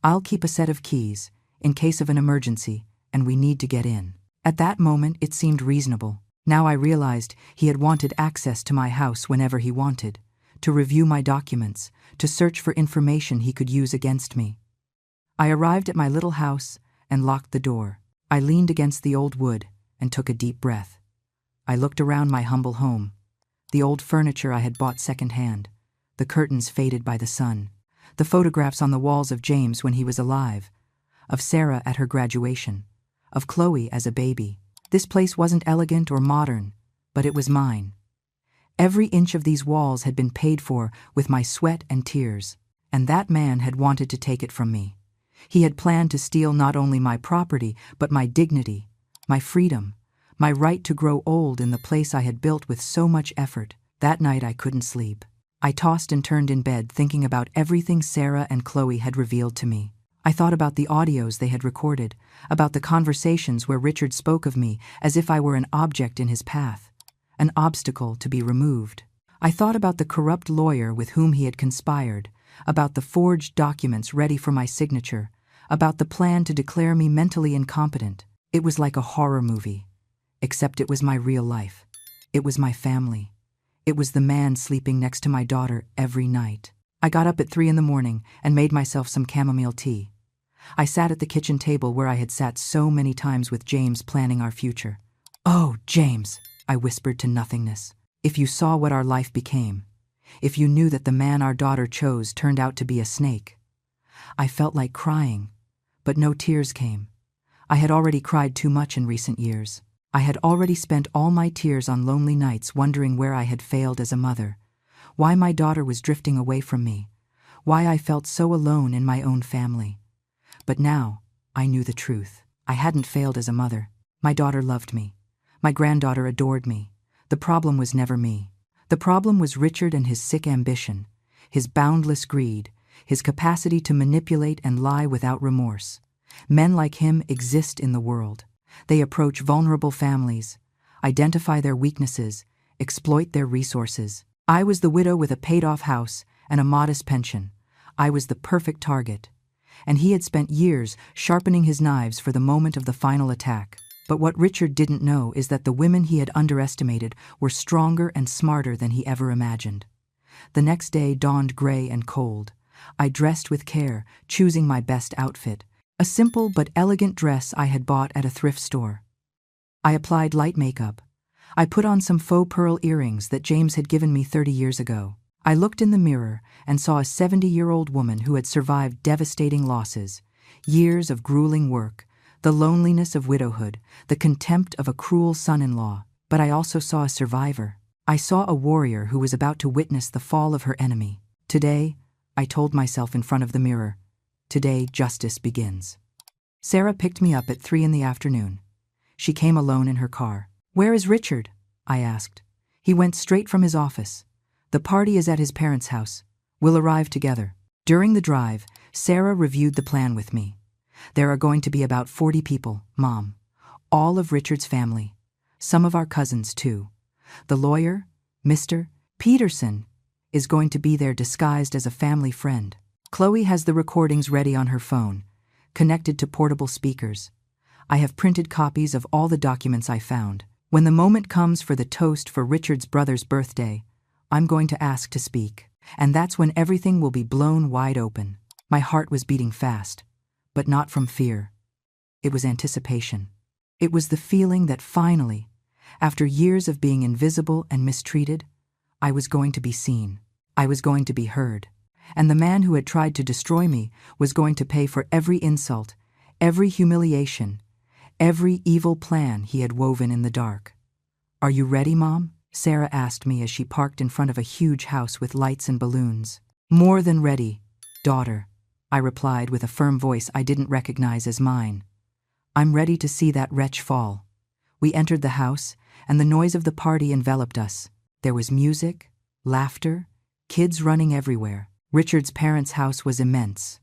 "I'll keep a set of keys, in case of an emergency, and we need to get in." At that moment it seemed reasonable. Now I realized he had wanted access to my house whenever he wanted, to review my documents, to search for information he could use against me. I arrived at my little house and locked the door. I leaned against the old wood and took a deep breath. I looked around my humble home. The old furniture I had bought secondhand, the curtains faded by the sun, the photographs on the walls of James when he was alive, of Sarah at her graduation, of Chloe as a baby. This place wasn't elegant or modern, but it was mine. Every inch of these walls had been paid for with my sweat and tears, and that man had wanted to take it from me. He had planned to steal not only my property, but my dignity, my freedom, my right to grow old in the place I had built with so much effort. That night I couldn't sleep. I tossed and turned in bed thinking about everything Sarah and Chloe had revealed to me. I thought about the audios they had recorded, about the conversations where Richard spoke of me as if I were an object in his path, an obstacle to be removed. I thought about the corrupt lawyer with whom he had conspired, about the forged documents ready for my signature, about the plan to declare me mentally incompetent. It was like a horror movie, except it was my real life. It was my family. It was the man sleeping next to my daughter every night. I got up at 3 in the morning and made myself some chamomile tea. I sat at the kitchen table where I had sat so many times with James planning our future. "Oh, James," I whispered to nothingness. "If you saw what our life became, if you knew that the man our daughter chose turned out to be a snake." I felt like crying, but no tears came. I had already cried too much in recent years. I had already spent all my tears on lonely nights wondering where I had failed as a mother, why my daughter was drifting away from me, why I felt so alone in my own family. But now, I knew the truth. I hadn't failed as a mother. My daughter loved me. My granddaughter adored me. The problem was never me. The problem was Richard and his sick ambition, his boundless greed, his capacity to manipulate and lie without remorse. Men like him exist in the world. They approach vulnerable families, identify their weaknesses, exploit their resources. I was the widow with a paid-off house and a modest pension. I was the perfect target. And he had spent years sharpening his knives for the moment of the final attack. But what Richard didn't know is that the women he had underestimated were stronger and smarter than he ever imagined. The next day dawned gray and cold. I dressed with care, choosing my best outfit, a simple but elegant dress I had bought at a thrift store. I applied light makeup. I put on some faux pearl earrings that James had given me 30 years ago. I looked in the mirror and saw a 70-year-old woman who had survived devastating losses, years of grueling work, the loneliness of widowhood, the contempt of a cruel son-in-law. But I also saw a survivor. I saw a warrior who was about to witness the fall of her enemy. Today, I told myself in front of the mirror, today justice begins. Sarah picked me up at 3 in the afternoon. She came alone in her car. "Where is Richard?" I asked. "He went straight from his office. The party is at his parents' house. We'll arrive together." During the drive, Sarah reviewed the plan with me. "There are going to be about 40 people, Mom. All of Richard's family. Some of our cousins, too. The lawyer, Mr. Peterson, is going to be there disguised as a family friend. Chloe has the recordings ready on her phone, connected to portable speakers. I have printed copies of all the documents I found. When the moment comes for the toast for Richard's brother's birthday, I'm going to ask to speak. And that's when everything will be blown wide open." My heart was beating fast, but not from fear. It was anticipation. It was the feeling that finally, after years of being invisible and mistreated, I was going to be seen. I was going to be heard. And the man who had tried to destroy me was going to pay for every insult, every humiliation, every evil plan he had woven in the dark. "Are you ready, Mom?" Sarah asked me as she parked in front of a huge house with lights and balloons. "More than ready, daughter," I replied with a firm voice I didn't recognize as mine. "I'm ready to see that wretch fall." We entered the house, and the noise of the party enveloped us. There was music, laughter, kids running everywhere. Richard's parents' house was immense,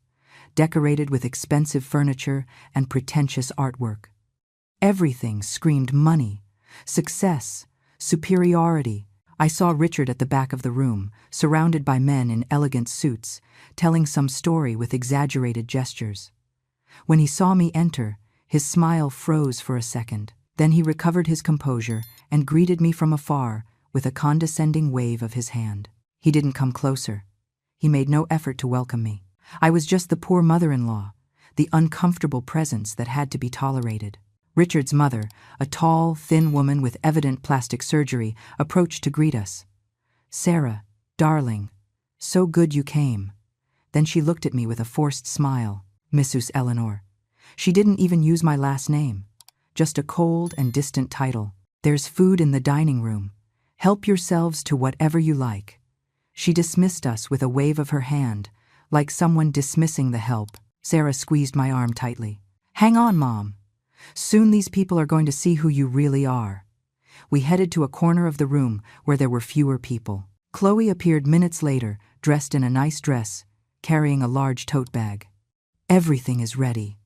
decorated with expensive furniture and pretentious artwork. Everything screamed money, success, superiority. I saw Richard at the back of the room, surrounded by men in elegant suits, telling some story with exaggerated gestures. When he saw me enter, his smile froze for a second. Then he recovered his composure and greeted me from afar with a condescending wave of his hand. He didn't come closer. He made no effort to welcome me. I was just the poor mother-in-law, the uncomfortable presence that had to be tolerated. Richard's mother, a tall, thin woman with evident plastic surgery, approached to greet us. "Sarah, darling, so good you came." Then she looked at me with a forced smile. "Mrs. Eleanor." She didn't even use my last name, just a cold and distant title. "There's food in the dining room. Help yourselves to whatever you like." She dismissed us with a wave of her hand, like someone dismissing the help. Sarah squeezed my arm tightly. "Hang on, Mom. Soon these people are going to see who you really are." We headed to a corner of the room where there were fewer people. Chloe appeared minutes later, dressed in a nice dress, carrying a large tote bag. "Everything is ready,"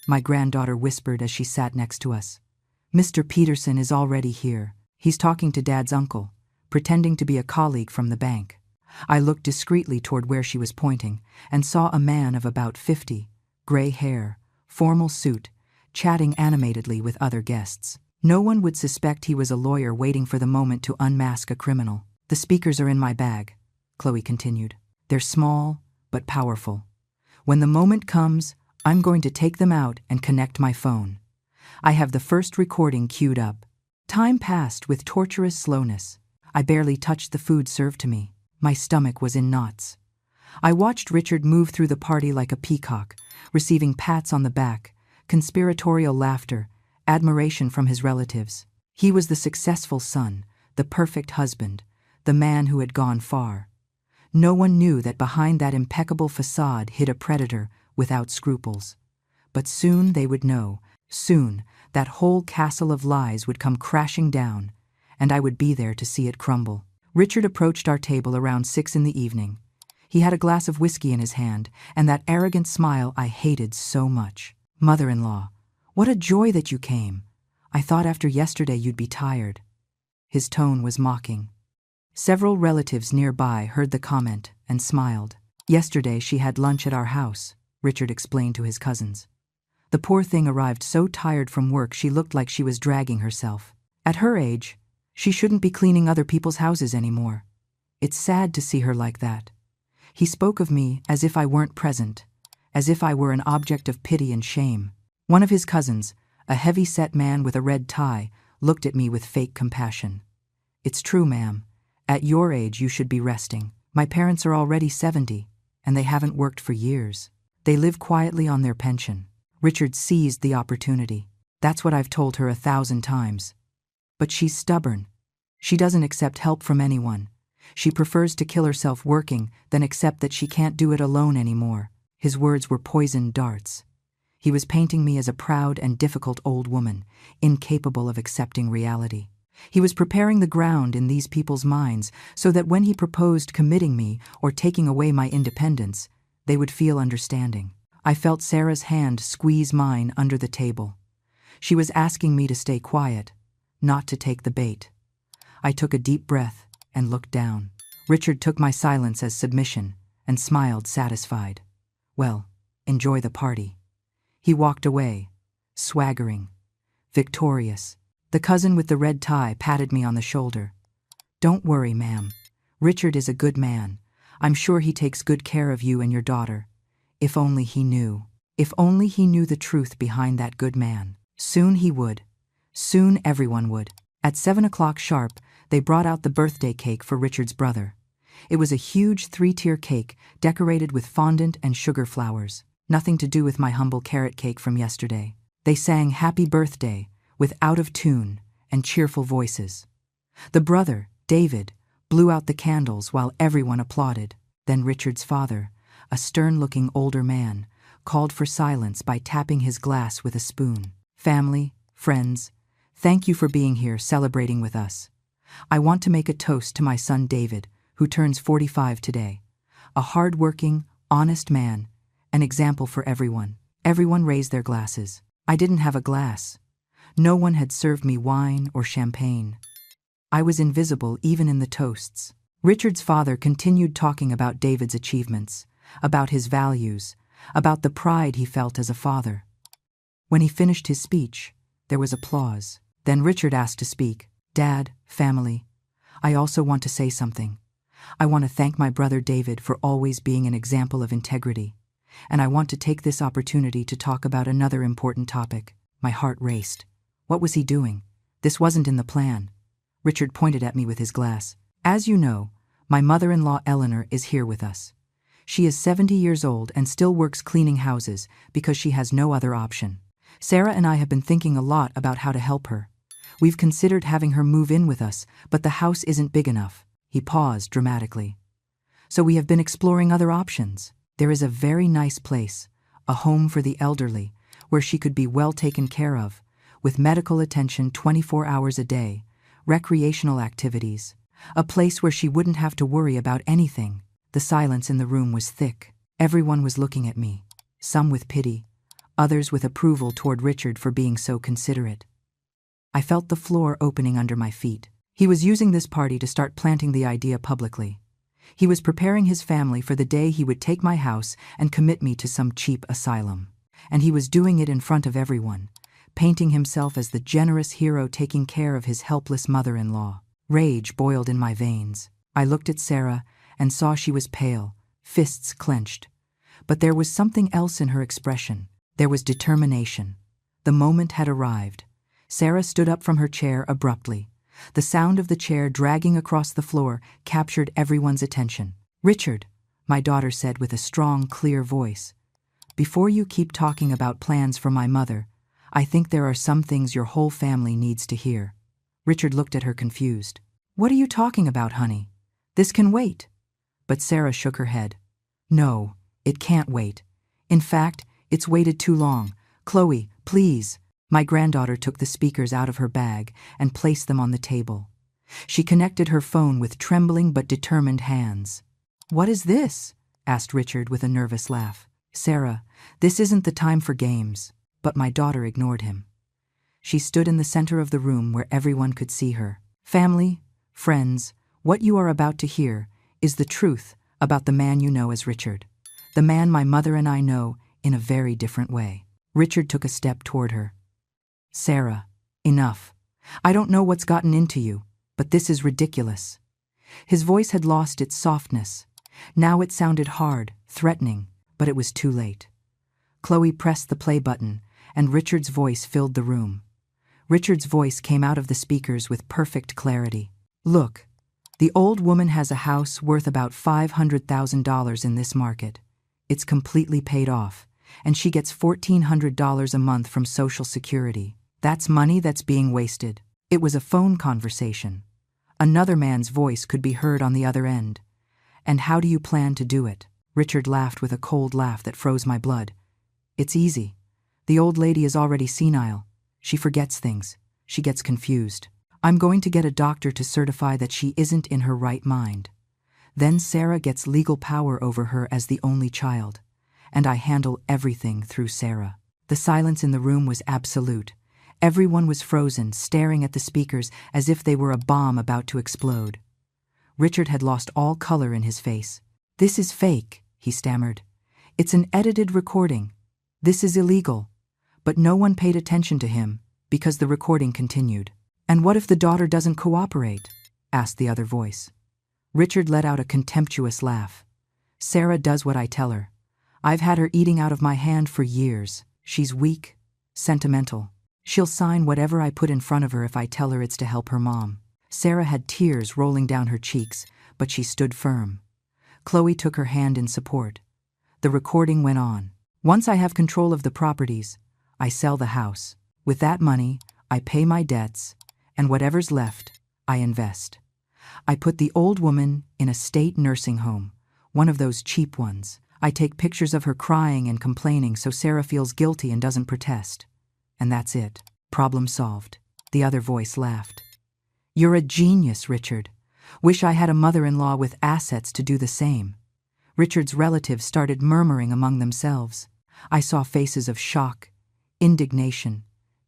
my granddaughter whispered as she sat next to us. "Mr. Peterson is already here. He's talking to Dad's uncle, pretending to be a colleague from the bank." I looked discreetly toward where she was pointing and saw a man of about 50, gray hair, formal suit, chatting animatedly with other guests. No one would suspect he was a lawyer waiting for the moment to unmask a criminal. "The speakers are in my bag," Chloe continued. "They're small, but powerful. When the moment comes, I'm going to take them out and connect my phone. I have the first recording queued up." Time passed with torturous slowness. I barely touched the food served to me. My stomach was in knots. I watched Richard move through the party like a peacock, receiving pats on the back, conspiratorial laughter, admiration from his relatives. He was the successful son, the perfect husband, the man who had gone far. No one knew that behind that impeccable facade hid a predator without scruples. But soon they would know. Soon, that whole castle of lies would come crashing down, and I would be there to see it crumble. Richard approached our table around 6 in the evening. He had a glass of whiskey in his hand, and that arrogant smile I hated so much. "Mother-in-law, what a joy that you came. I thought after yesterday you'd be tired." His tone was mocking. Several relatives nearby heard the comment and smiled. "Yesterday she had lunch at our house," Richard explained to his cousins. "The poor thing arrived so tired from work she looked like she was dragging herself. At her age, she shouldn't be cleaning other people's houses anymore. It's sad to see her like that." He spoke of me as if I weren't present, as if I were an object of pity and shame. One of his cousins, a heavy-set man with a red tie, looked at me with fake compassion. "It's true, ma'am. At your age you should be resting. My parents are already 70, and they haven't worked for years. They live quietly on their pension." Richard seized the opportunity. "That's what I've told her 1,000 times. But she's stubborn. She doesn't accept help from anyone. She prefers to kill herself working than accept that she can't do it alone anymore." His words were poisoned darts. He was painting me as a proud and difficult old woman, incapable of accepting reality. He was preparing the ground in these people's minds so that when he proposed committing me or taking away my independence, they would feel understanding. I felt Sarah's hand squeeze mine under the table. She was asking me to stay quiet, not to take the bait. I took a deep breath and looked down. Richard took my silence as submission and smiled satisfied. "Well, enjoy the party." He walked away, swaggering, victorious. The cousin with the red tie patted me on the shoulder. "Don't worry, ma'am. Richard is a good man. I'm sure he takes good care of you and your daughter. If only he knew. If only he knew the truth behind that good man." Soon he would. Soon everyone would. At 7 o'clock sharp, they brought out the birthday cake for Richard's brother. It was a huge 3-tier cake decorated with fondant and sugar flowers. Nothing to do with my humble carrot cake from yesterday. They sang "Happy Birthday" with out-of-tune and cheerful voices. The brother, David, blew out the candles while everyone applauded. Then Richard's father, a stern-looking older man, called for silence by tapping his glass with a spoon. "Family, friends, thank you for being here celebrating with us. I want to make a toast to my son David, who turns 45 today. A hard-working, honest man, an example for everyone." Everyone raised their glasses. I didn't have a glass. No one had served me wine or champagne. I was invisible even in the toasts. Richard's father continued talking about David's achievements, about his values, about the pride he felt as a father. When he finished his speech, there was applause. Then Richard asked to speak. "Dad, family, I also want to say something. I want to thank my brother David for always being an example of integrity. And I want to take this opportunity to talk about another important topic." My heart raced. What was he doing? This wasn't in the plan. Richard pointed at me with his glass. "As you know, my mother-in-law Eleanor is here with us. She is 70 years old and still works cleaning houses because she has no other option. Sarah and I have been thinking a lot about how to help her. We've considered having her move in with us, but the house isn't big enough." He paused dramatically. "So we have been exploring other options. There is a very nice place, a home for the elderly, where she could be well taken care of, with medical attention 24 hours a day, recreational activities, a place where she wouldn't have to worry about anything." The silence in the room was thick. Everyone was looking at me, some with pity, others with approval toward Richard for being so considerate. I felt the floor opening under my feet. He was using this party to start planting the idea publicly. He was preparing his family for the day he would take my house and commit me to some cheap asylum. And he was doing it in front of everyone, painting himself as the generous hero taking care of his helpless mother-in-law. Rage boiled in my veins. I looked at Sarah and saw she was pale, fists clenched. But there was something else in her expression. There was determination. The moment had arrived. Sarah stood up from her chair abruptly. The sound of the chair dragging across the floor captured everyone's attention. "Richard," my daughter said with a strong, clear voice, "before you keep talking about plans for my mother, I think there are some things your whole family needs to hear." Richard looked at her confused. "What are you talking about, honey? This can wait." But Sarah shook her head. "No, it can't wait. In fact, it's waited too long. Chloe, please." My granddaughter took the speakers out of her bag and placed them on the table. She connected her phone with trembling but determined hands. "What is this?" asked Richard with a nervous laugh. "Sarah, this isn't the time for games." But my daughter ignored him. She stood in the center of the room where everyone could see her. "Family, friends, what you are about to hear is the truth about the man you know as Richard. The man my mother and I know in a very different way." Richard took a step toward her. "Sarah, enough. I don't know what's gotten into you, but this is ridiculous." His voice had lost its softness. Now it sounded hard, threatening, but it was too late. Chloe pressed the play button, and Richard's voice filled the room. Richard's voice came out of the speakers with perfect clarity. "Look, the old woman has a house worth about $500,000 in this market. It's completely paid off, and she gets $1,400 a month from Social Security. That's money that's being wasted." It was a phone conversation. Another man's voice could be heard on the other end. "And how do you plan to do it?" Richard laughed with a cold laugh that froze my blood. "It's easy. The old lady is already senile. She forgets things. She gets confused. I'm going to get a doctor to certify that she isn't in her right mind. Then Sarah gets legal power over her as the only child, and I handle everything through Sarah." The silence in the room was absolute. Everyone was frozen, staring at the speakers as if they were a bomb about to explode. Richard had lost all color in his face. "This is fake," he stammered. "It's an edited recording. This is illegal." But no one paid attention to him because the recording continued. "And what if the daughter doesn't cooperate?" asked the other voice. Richard let out a contemptuous laugh. "Sarah does what I tell her. I've had her eating out of my hand for years. She's weak, sentimental. She'll sign whatever I put in front of her if I tell her it's to help her mom." Sarah had tears rolling down her cheeks, but she stood firm. Chloe took her hand in support. The recording went on. "Once I have control of the properties, I sell the house. With that money, I pay my debts, and whatever's left, I invest. I put the old woman in a state nursing home, one of those cheap ones. I take pictures of her crying and complaining so Sarah feels guilty and doesn't protest. And that's it. Problem solved." The other voice laughed. "You're a genius, Richard. Wish I had a mother-in-law with assets to do the same." Richard's relatives started murmuring among themselves. I saw faces of shock, indignation,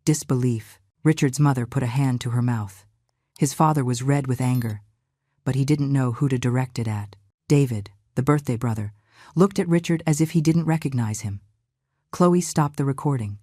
disbelief. Richard's mother put a hand to her mouth. His father was red with anger, but he didn't know who to direct it at. David, the birthday brother, looked at Richard as if he didn't recognize him. Chloe stopped the recording.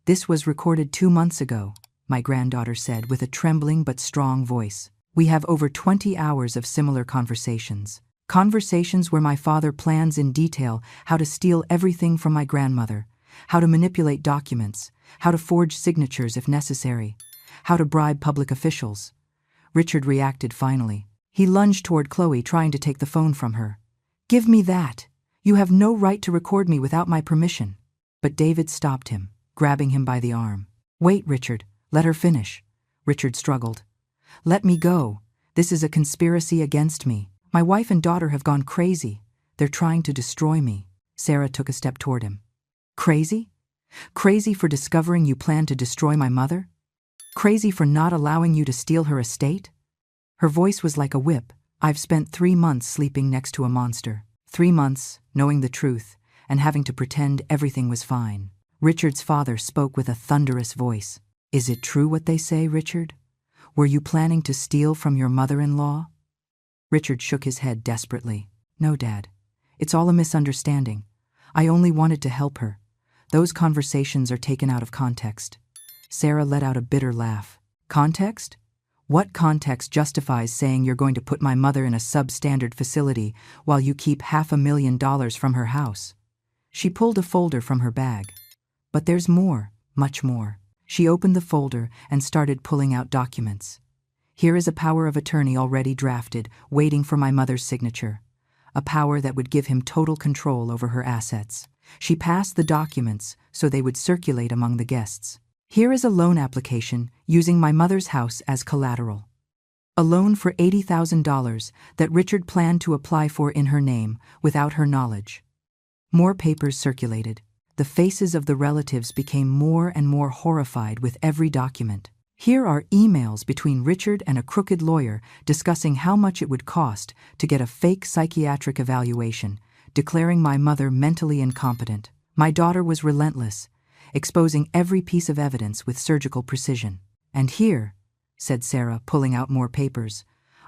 "This was recorded 2 months ago," my granddaughter said with a trembling but strong voice. "We have over 20 hours of similar conversations. Conversations where my father plans in detail how to steal everything from my grandmother, how to manipulate documents, how to forge signatures if necessary, how to bribe public officials." Richard reacted finally. He lunged toward Chloe, trying to take the phone from her. "Give me that! You have no right to record me without my permission." But David stopped him, grabbing him by the arm. "Wait, Richard. Let her finish." Richard struggled. "Let me go. This is a conspiracy against me. My wife and daughter have gone crazy. They're trying to destroy me." Sarah took a step toward him. "Crazy? Crazy for discovering you plan to destroy my mother? Crazy for not allowing you to steal her estate?" Her voice was like a whip. "I've spent 3 months sleeping next to a monster. 3 months, knowing the truth, and having to pretend everything was fine." Richard's father spoke with a thunderous voice. "Is it true what they say, Richard? Were you planning to steal from your mother-in-law?" Richard shook his head desperately. No, Dad. It's all a misunderstanding. I only wanted to help her. Those conversations are taken out of context. Sarah let out a bitter laugh. Context? What context justifies saying you're going to put my mother in a substandard facility while you keep $500,000 from her house? She pulled a folder from her bag. But there's more, much more. She opened the folder and started pulling out documents. Here is a power of attorney already drafted, waiting for my mother's signature. A power that would give him total control over her assets. She passed the documents so they would circulate among the guests. Here is a loan application using my mother's house as collateral. A loan for $80,000 that Richard planned to apply for in her name without her knowledge. More papers circulated. The faces of the relatives became more and more horrified with every document. Here are emails between Richard and a crooked lawyer discussing how much it would cost to get a fake psychiatric evaluation, declaring my mother mentally incompetent. My daughter was relentless, exposing every piece of evidence with surgical precision. And here, said Sarah, pulling out more papers,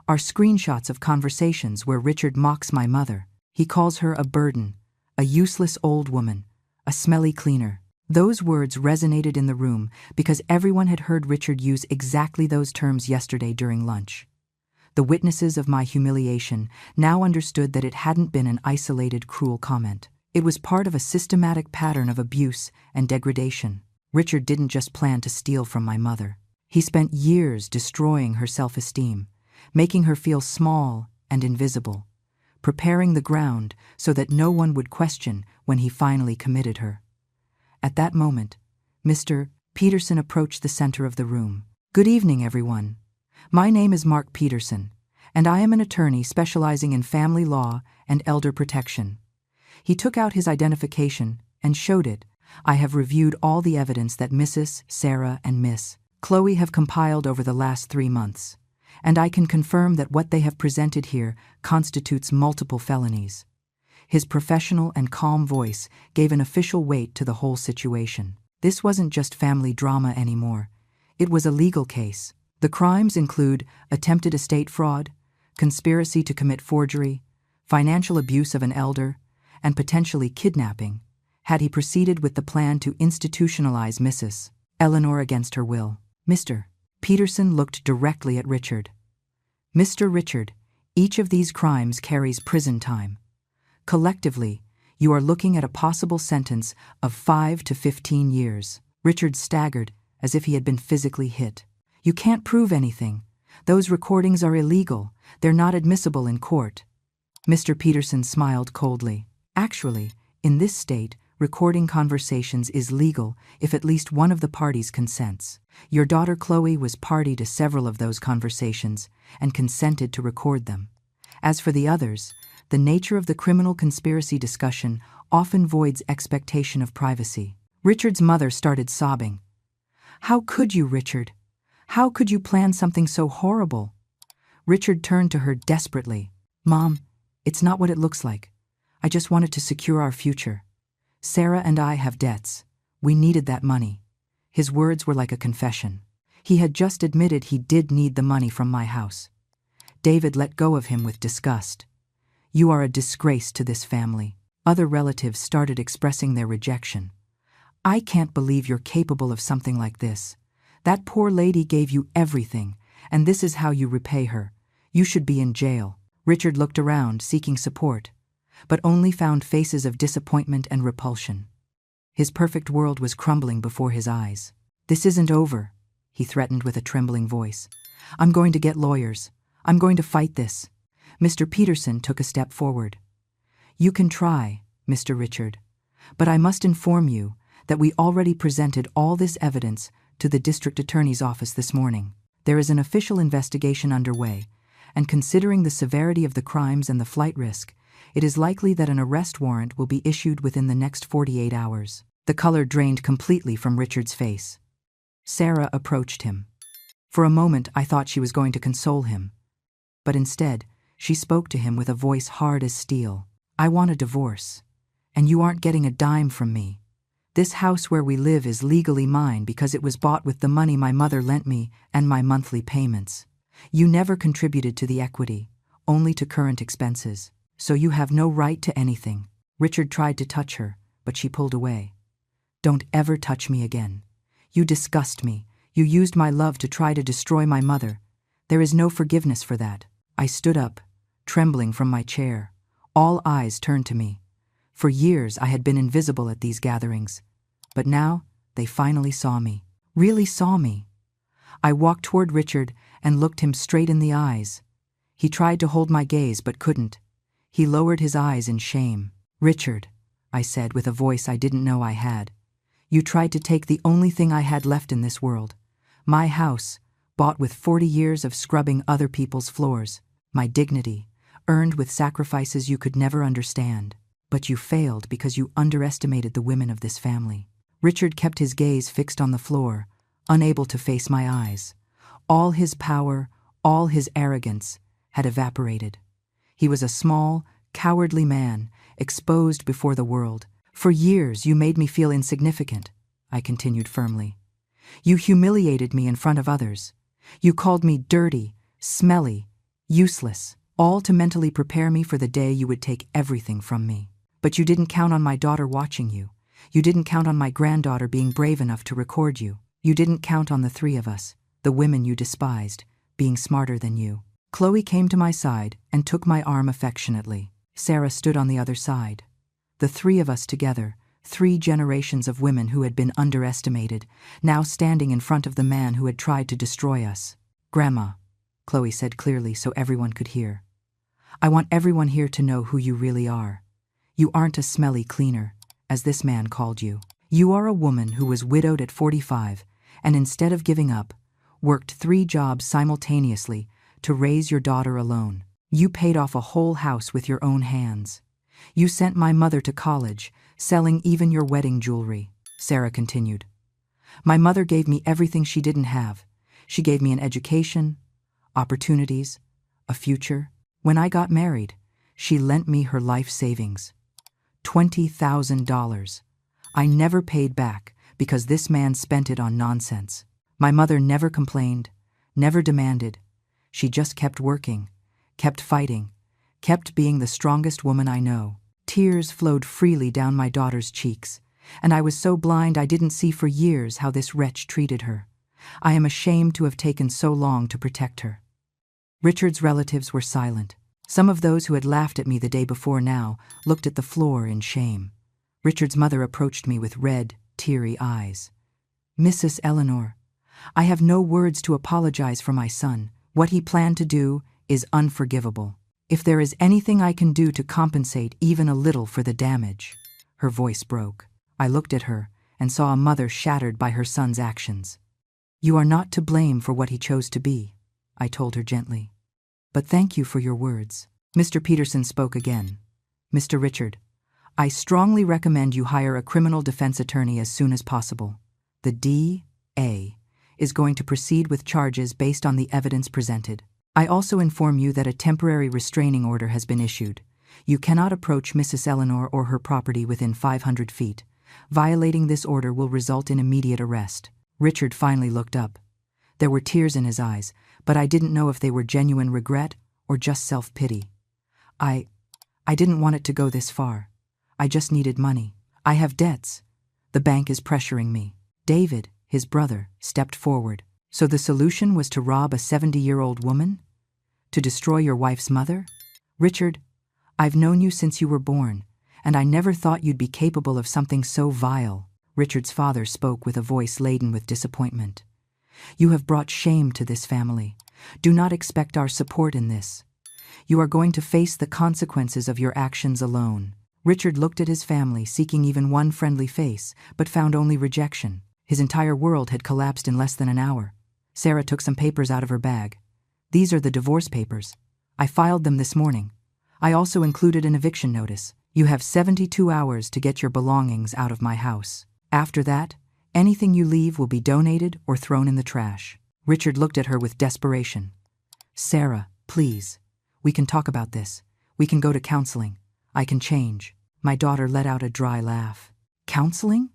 are screenshots of conversations where Richard mocks my mother. He calls her a burden, a useless old woman, a smelly cleaner. Those words resonated in the room because everyone had heard Richard use exactly those terms yesterday during lunch. The witnesses of my humiliation now understood that it hadn't been an isolated, cruel comment. It was part of a systematic pattern of abuse and degradation. Richard didn't just plan to steal from my mother. He spent years destroying her self-esteem, making her feel small and invisible, preparing the ground so that no one would question when he finally committed her. At that moment, Mr. Peterson approached the center of the room. Good evening, everyone. My name is Mark Peterson, and I am an attorney specializing in family law and elder protection. He took out his identification and showed it. I have reviewed all the evidence that Mrs. Sarah and Miss Chloe have compiled over the last 3 months, and I can confirm that what they have presented here constitutes multiple felonies. His professional and calm voice gave an official weight to the whole situation. This wasn't just family drama anymore. It was a legal case. The crimes include attempted estate fraud, conspiracy to commit forgery, financial abuse of an elder, and potentially kidnapping, had he proceeded with the plan to institutionalize Mrs. Eleanor against her will. Mr. Peterson looked directly at Richard. Mr. Richard, each of these crimes carries prison time. Collectively, you are looking at a possible sentence of 5 to 15 years. Richard staggered as if he had been physically hit. You can't prove anything. Those recordings are illegal. They're not admissible in court. Mr. Peterson smiled coldly. Actually, in this state, recording conversations is legal if at least one of the parties consents. Your daughter Chloe was party to several of those conversations and consented to record them. As for the others, the nature of the criminal conspiracy discussion often voids expectation of privacy. Richard's mother started sobbing. How could you, Richard? How could you plan something so horrible? Richard turned to her desperately. Mom, it's not what it looks like. I just wanted to secure our future. Sarah and I have debts. We needed that money. His words were like a confession. He had just admitted he did need the money from my house. David let go of him with disgust. You are a disgrace to this family. Other relatives started expressing their rejection. I can't believe you're capable of something like this. That poor lady gave you everything, and this is how you repay her. You should be in jail. Richard looked around, seeking support, but only found faces of disappointment and repulsion. His perfect world was crumbling before his eyes. This isn't over, he threatened with a trembling voice. I'm going to get lawyers. I'm going to fight this. Mr. Peterson took a step forward. You can try, Mr. Richard, but I must inform you that we already presented all this evidence to the district attorney's office this morning. There is an official investigation underway, and considering the severity of the crimes and the flight risk, it is likely that an arrest warrant will be issued within the next 48 hours. The color drained completely from Richard's face. Sarah approached him. For a moment, I thought she was going to console him, but instead, she spoke to him with a voice hard as steel. I want a divorce, and you aren't getting a dime from me. This house where we live is legally mine because it was bought with the money my mother lent me and my monthly payments. You never contributed to the equity. only to current expenses. So you have no right to anything. Richard tried to touch her, but she pulled away. Don't ever touch me again. You disgust me. You used my love to try to destroy my mother. There is no forgiveness for that. I stood up, trembling from my chair. All eyes turned to me. For years I had been invisible at these gatherings. But now, they finally saw me. Really saw me. I walked toward Richard and looked him straight in the eyes. He tried to hold my gaze but couldn't. He lowered his eyes in shame. Richard, I said with a voice I didn't know I had. You tried to take the only thing I had left in this world. My house, bought with 40 years of scrubbing other people's floors. My dignity, earned with sacrifices you could never understand. But you failed because you underestimated the women of this family. Richard kept his gaze fixed on the floor, unable to face my eyes. All his power, all his arrogance, had evaporated. He was a small, cowardly man, exposed before the world. For years you made me feel insignificant, I continued firmly. You humiliated me in front of others. You called me dirty, smelly, useless, all to mentally prepare me for the day you would take everything from me. But you didn't count on my daughter watching you. You didn't count on my granddaughter being brave enough to record you. You didn't count on the three of us, the women you despised, being smarter than you. Chloe came to my side and took my arm affectionately. Sarah stood on the other side. The three of us together, 3 generations of women who had been underestimated, now standing in front of the man who had tried to destroy us. Grandma, Chloe said clearly so everyone could hear. I want everyone here to know who you really are. You aren't a smelly cleaner, as this man called you. You are a woman who was widowed at 45, and instead of giving up, worked 3 jobs simultaneously to raise your daughter alone. You paid off a whole house with your own hands. You sent my mother to college, selling even your wedding jewelry, Sarah continued. My mother gave me everything she didn't have. She gave me an education, opportunities, a future. When I got married, she lent me her life savings. $20,000. I never paid back because this man spent it on nonsense. My mother never complained, never demanded. She just kept working, kept fighting, kept being the strongest woman I know. Tears flowed freely down my daughter's cheeks, and I was so blind I didn't see for years how this wretch treated her. I am ashamed to have taken so long to protect her. Richard's relatives were silent. Some of those who had laughed at me the day before now looked at the floor in shame. Richard's mother approached me with red, teary eyes. Mrs. Eleanor, I have no words to apologize for my son. What he planned to do is unforgivable. If there is anything I can do to compensate even a little for the damage. Her voice broke. I looked at her and saw a mother shattered by her son's actions. You are not to blame for what he chose to be, I told her gently. But thank you for your words. Mr. Peterson spoke again. Mr. Richard, I strongly recommend you hire a criminal defense attorney as soon as possible. The D.A. is going to proceed with charges based on the evidence presented. I also inform you that a temporary restraining order has been issued. You cannot approach Mrs. Eleanor or her property within 500 feet. Violating this order will result in immediate arrest. Richard finally looked up. There were tears in his eyes, but I didn't know if they were genuine regret or just self-pity. I didn't want it to go this far. I just needed money. I have debts. The bank is pressuring me. David, his brother, stepped forward. So the solution was to rob a 70-year-old woman? To destroy your wife's mother? Richard, I've known you since you were born, and I never thought you'd be capable of something so vile. Richard's father spoke with a voice laden with disappointment. You have brought shame to this family. Do not expect our support in this. You are going to face the consequences of your actions alone. Richard looked at his family, seeking even one friendly face, but found only rejection. His entire world had collapsed in less than an hour. Sarah took some papers out of her bag. These are the divorce papers. I filed them this morning. I also included an eviction notice. You have 72 hours to get your belongings out of my house. After that, anything you leave will be donated or thrown in the trash. Richard looked at her with desperation. Sarah, please. We can talk about this. We can go to counseling. I can change. My daughter let out a dry laugh. Counseling?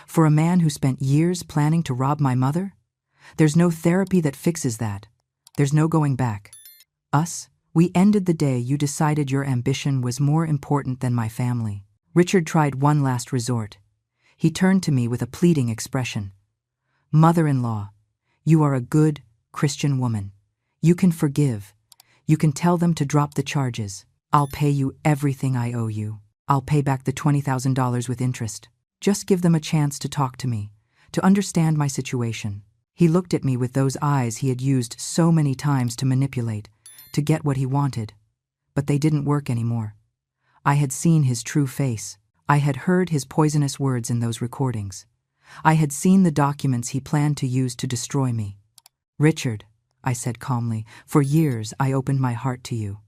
For a man who spent years planning to rob my mother? There's no therapy that fixes that. There's no going back. Us, We ended the day you decided your ambition was more important than my family. Richard tried one last resort. He turned to me with a pleading expression. Mother-in-law, you are a good Christian woman. You can forgive. You can tell them to drop the charges. I'll pay you everything I owe you. I'll pay back the $20,000 with interest. Just give them a chance to talk to me, to understand my situation. He looked at me with those eyes he had used so many times to manipulate, to get what he wanted. But they didn't work anymore. I had seen his true face. I had heard his poisonous words in those recordings. I had seen the documents he planned to use to destroy me. Richard, I said calmly, for years I opened my heart to you.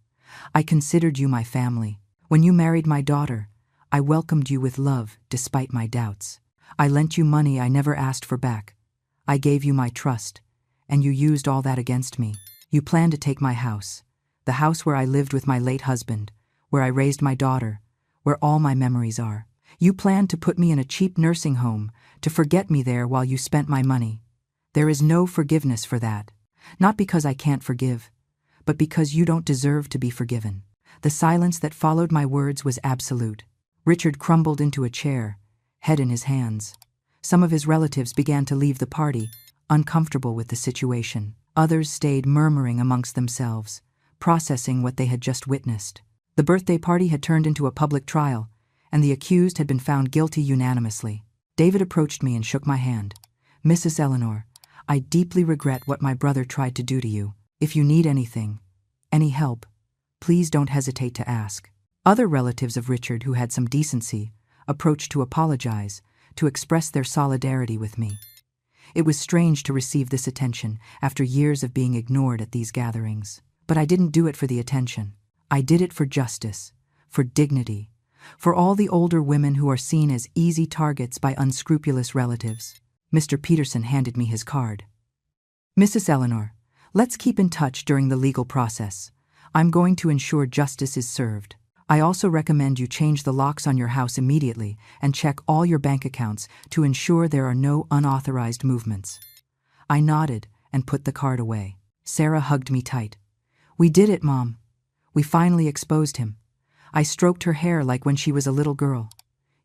I considered you my family. When you married my daughter, I welcomed you with love despite my doubts. I lent you money I never asked for back. I gave you my trust, and you used all that against me. You planned to take my house, the house where I lived with my late husband, where I raised my daughter, where all my memories are. You planned to put me in a cheap nursing home, to forget me there while you spent my money. There is no forgiveness for that. Not because I can't forgive, but because you don't deserve to be forgiven. The silence that followed my words was absolute. Richard crumbled into a chair, head in his hands. Some of his relatives began to leave the party, uncomfortable with the situation. Others stayed murmuring amongst themselves, processing what they had just witnessed. The birthday party had turned into a public trial, and the accused had been found guilty unanimously. David approached me and shook my hand. Mrs. Eleanor, I deeply regret what my brother tried to do to you. If you need anything, any help, please don't hesitate to ask. Other relatives of Richard who had some decency approached to apologize, to express their solidarity with me. It was strange to receive this attention after years of being ignored at these gatherings. But I didn't do it for the attention. I did it for justice, for dignity, for all the older women who are seen as easy targets by unscrupulous relatives. Mr. Peterson handed me his card. Mrs. Eleanor, let's keep in touch during the legal process. I'm going to ensure justice is served. I also recommend you change the locks on your house immediately and check all your bank accounts to ensure there are no unauthorized movements. I nodded and put the card away. Sarah hugged me tight. We did it, Mom. We finally exposed him. I stroked her hair like when she was a little girl.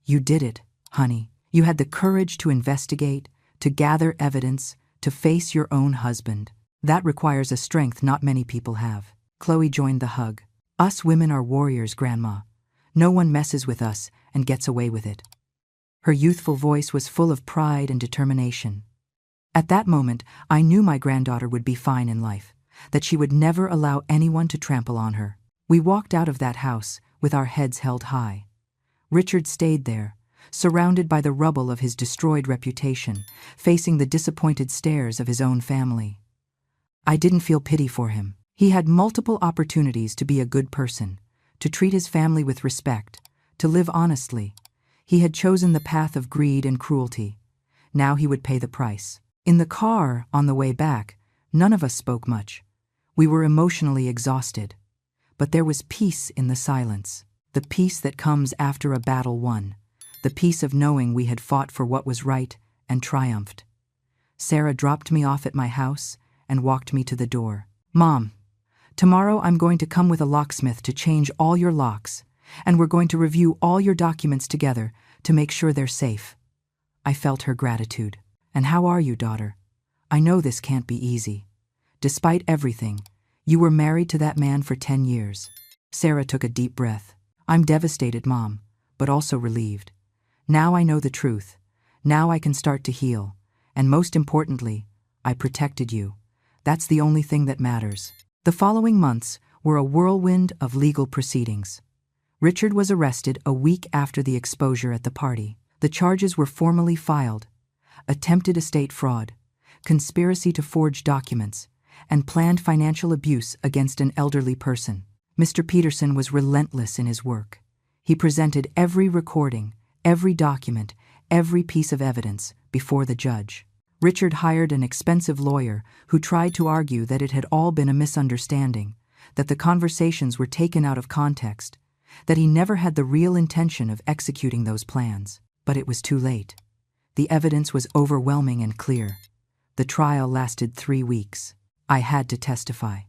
You did it, honey. You had the courage to investigate, to gather evidence, to face your own husband. That requires a strength not many people have. Chloe joined the hug. Us women are warriors, Grandma. No one messes with us and gets away with it. Her youthful voice was full of pride and determination. At that moment, I knew my granddaughter would be fine in life, that she would never allow anyone to trample on her. We walked out of that house with our heads held high. Richard stayed there, surrounded by the rubble of his destroyed reputation, facing the disappointed stares of his own family. I didn't feel pity for him. He had multiple opportunities to be a good person, to treat his family with respect, to live honestly. He had chosen the path of greed and cruelty. Now he would pay the price. In the car, on the way back, none of us spoke much. We were emotionally exhausted. But there was peace in the silence, the peace that comes after a battle won, the peace of knowing we had fought for what was right and triumphed. Sarah dropped me off at my house and walked me to the door. Mom, tomorrow I'm going to come with a locksmith to change all your locks, and we're going to review all your documents together to make sure they're safe. I felt her gratitude. And how are you, daughter? I know this can't be easy. Despite everything, you were married to that man for 10 years. Sarah took a deep breath. I'm devastated, Mom, but also relieved. Now I know the truth. Now I can start to heal. And most importantly, I protected you. That's the only thing that matters. The following months were a whirlwind of legal proceedings. Richard was arrested a week after the exposure at the party. The charges were formally filed: attempted estate fraud, conspiracy to forge documents, and planned financial abuse against an elderly person. Mr. Peterson was relentless in his work. He presented every recording, every document, every piece of evidence before the judge. Richard hired an expensive lawyer who tried to argue that it had all been a misunderstanding, that the conversations were taken out of context, that he never had the real intention of executing those plans. But it was too late. The evidence was overwhelming and clear. The trial lasted 3 weeks. I had to testify.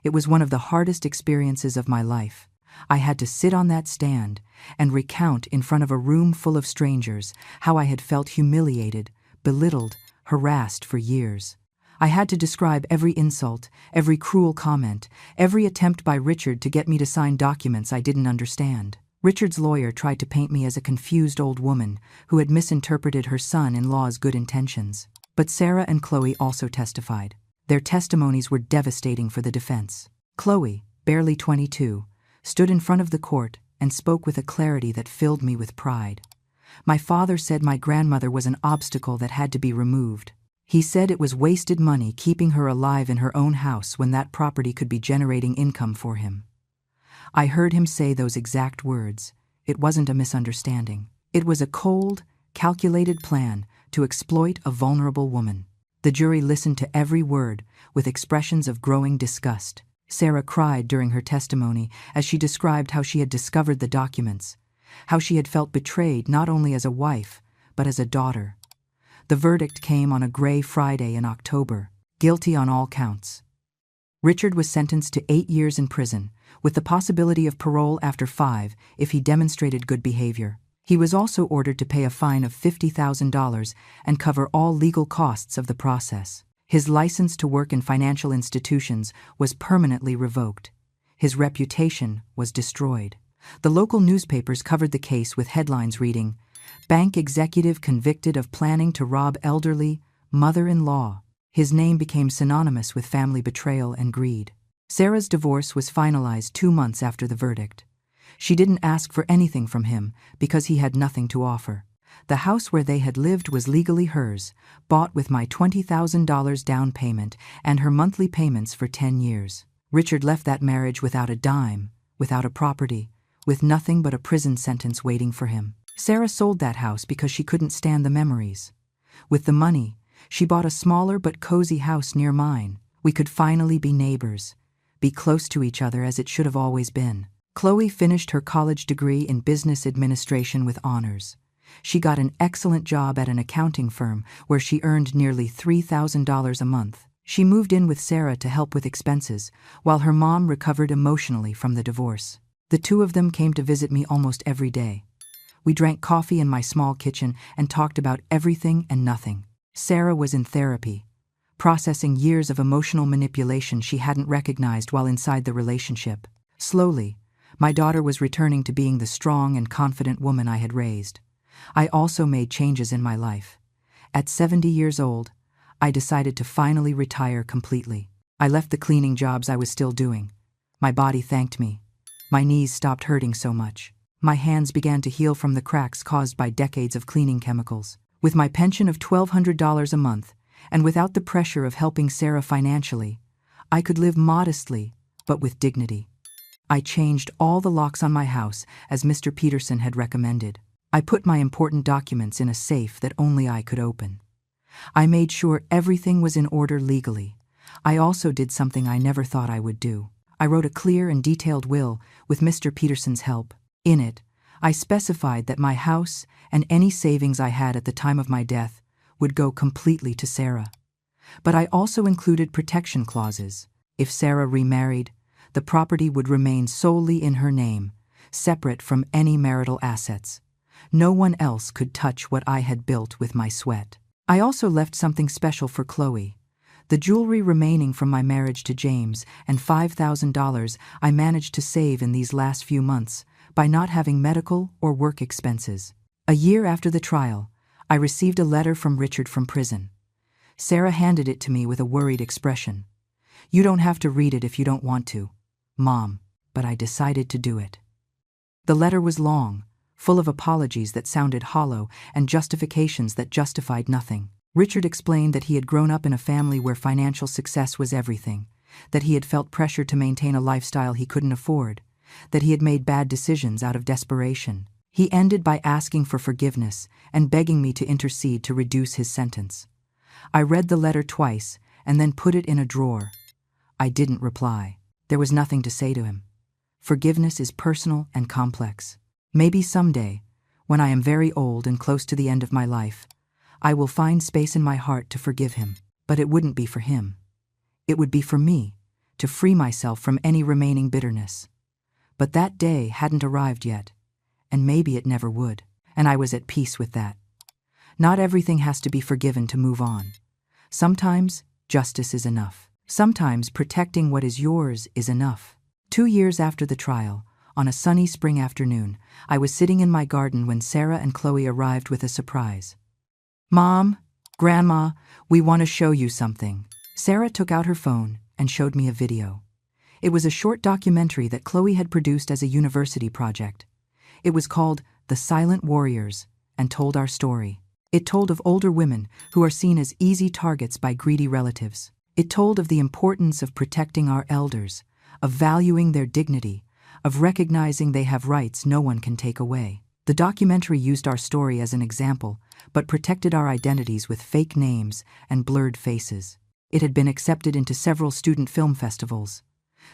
It was one of the hardest experiences of my life. I had to sit on that stand and recount in front of a room full of strangers how I had felt humiliated, belittled, harassed for years. I had to describe every insult, every cruel comment, every attempt by Richard to get me to sign documents I didn't understand. Richard's lawyer tried to paint me as a confused old woman who had misinterpreted her son-in-law's good intentions. But Sarah and Chloe also testified. Their testimonies were devastating for the defense. Chloe, barely 22, stood in front of the court and spoke with a clarity that filled me with pride. My father said my grandmother was an obstacle that had to be removed. He said it was wasted money keeping her alive in her own house when that property could be generating income for him. I heard him say those exact words. It wasn't a misunderstanding. It was a cold, calculated plan to exploit a vulnerable woman. The jury listened to every word with expressions of growing disgust. Sarah cried during her testimony as she described how she had discovered the documents, how she had felt betrayed not only as a wife, but as a daughter. The verdict came on a gray Friday in October, guilty on all counts. Richard was sentenced to 8 years in prison, with the possibility of parole after 5 if he demonstrated good behavior. He was also ordered to pay a fine of $50,000 and cover all legal costs of the process. His license to work in financial institutions was permanently revoked. His reputation was destroyed. The local newspapers covered the case with headlines reading, "Bank executive convicted of planning to rob elderly mother-in-law." His name became synonymous with family betrayal and greed. Sarah's divorce was finalized 2 months after the verdict. She didn't ask for anything from him because he had nothing to offer. The house where they had lived was legally hers, bought with my $20,000 down payment and her monthly payments for 10 years. Richard left that marriage without a dime, without a property, with nothing but a prison sentence waiting for him. Sarah sold that house because she couldn't stand the memories. With the money, she bought a smaller but cozy house near mine. We could finally be neighbors, be close to each other as it should have always been. Chloe finished her college degree in business administration with honors. She got an excellent job at an accounting firm where she earned nearly $3,000 a month. She moved in with Sarah to help with expenses, while her mom recovered emotionally from the divorce. The two of them came to visit me almost every day. We drank coffee in my small kitchen and talked about everything and nothing. Sarah was in therapy, processing years of emotional manipulation she hadn't recognized while inside the relationship. Slowly, my daughter was returning to being the strong and confident woman I had raised. I also made changes in my life. At 70 years old, I decided to finally retire completely. I left the cleaning jobs I was still doing. My body thanked me. My knees stopped hurting so much. My hands began to heal from the cracks caused by decades of cleaning chemicals. With my pension of $1,200 a month, and without the pressure of helping Sarah financially, I could live modestly, but with dignity. I changed all the locks on my house as Mr. Peterson had recommended. I put my important documents in a safe that only I could open. I made sure everything was in order legally. I also did something I never thought I would do. I wrote a clear and detailed will with Mr. Peterson's help. In it, I specified that my house and any savings I had at the time of my death would go completely to Sarah. But I also included protection clauses. If Sarah remarried, the property would remain solely in her name, separate from any marital assets. No one else could touch what I had built with my sweat. I also left something special for Chloe. The jewelry remaining from my marriage to James and $5,000 I managed to save in these last few months by not having medical or work expenses. A year after the trial, I received a letter from Richard from prison. Sarah handed it to me with a worried expression. "You don't have to read it if you don't want to, Mom," but I decided to do it. The letter was long, full of apologies that sounded hollow and justifications that justified nothing. Richard explained that he had grown up in a family where financial success was everything, that he had felt pressure to maintain a lifestyle he couldn't afford, that he had made bad decisions out of desperation. He ended by asking for forgiveness and begging me to intercede to reduce his sentence. I read the letter twice and then put it in a drawer. I didn't reply. There was nothing to say to him. Forgiveness is personal and complex. Maybe someday, when I am very old and close to the end of my life, I will find space in my heart to forgive him. But it wouldn't be for him. It would be for me, to free myself from any remaining bitterness. But that day hadn't arrived yet, and maybe it never would, and I was at peace with that. Not everything has to be forgiven to move on. Sometimes justice is enough. Sometimes protecting what is yours is enough. 2 years after the trial, on a sunny spring afternoon, I was sitting in my garden when Sarah and Chloe arrived with a surprise. "Mom, Grandma, we want to show you something." Sarah took out her phone and showed me a video. It was a short documentary that Chloe had produced as a university project. It was called The Silent Warriors and told our story. It told of older women who are seen as easy targets by greedy relatives. It told of the importance of protecting our elders, of valuing their dignity, of recognizing they have rights no one can take away. The documentary used our story as an example, but protected our identities with fake names and blurred faces. It had been accepted into several student film festivals.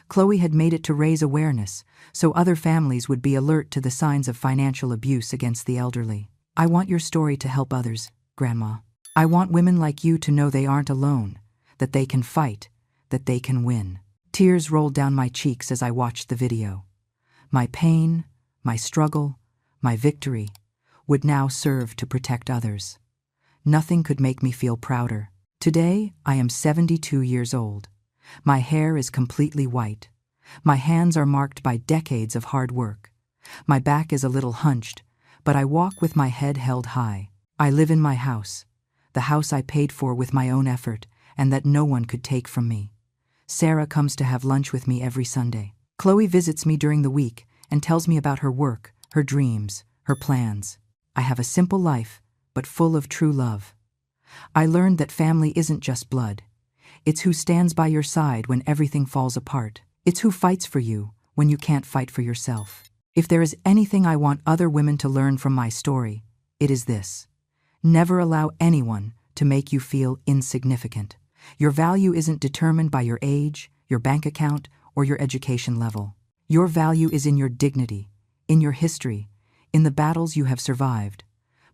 Chloe had made it to raise awareness, so other families would be alert to the signs of financial abuse against the elderly. "I want your story to help others, Grandma. I want women like you to know they aren't alone, that they can fight, that they can win." Tears rolled down my cheeks as I watched the video. My pain, my struggle, my victory would now serve to protect others. Nothing could make me feel prouder. Today, I am 72 years old. My hair is completely white. My hands are marked by decades of hard work. My back is a little hunched, but I walk with my head held high. I live in my house, the house I paid for with my own effort and that no one could take from me. Sarah comes to have lunch with me every Sunday. Chloe visits me during the week and tells me about her work, her dreams, her plans. I have a simple life, but full of true love. I learned that family isn't just blood. It's who stands by your side when everything falls apart. It's who fights for you when you can't fight for yourself. If there is anything I want other women to learn from my story, it is this. Never allow anyone to make you feel insignificant. Your value isn't determined by your age, your bank account, or your education level. Your value is in your dignity, in your history, in the battles you have survived.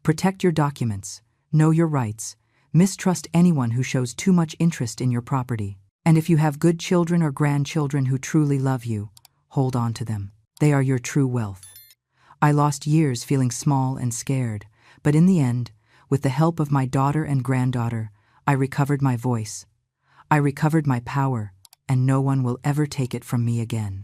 Protect your documents, know your rights, mistrust anyone who shows too much interest in your property. And if you have good children or grandchildren who truly love you, hold on to them. They are your true wealth. I lost years feeling small and scared, but in the end, with the help of my daughter and granddaughter, I recovered my voice. I recovered my power, and no one will ever take it from me again.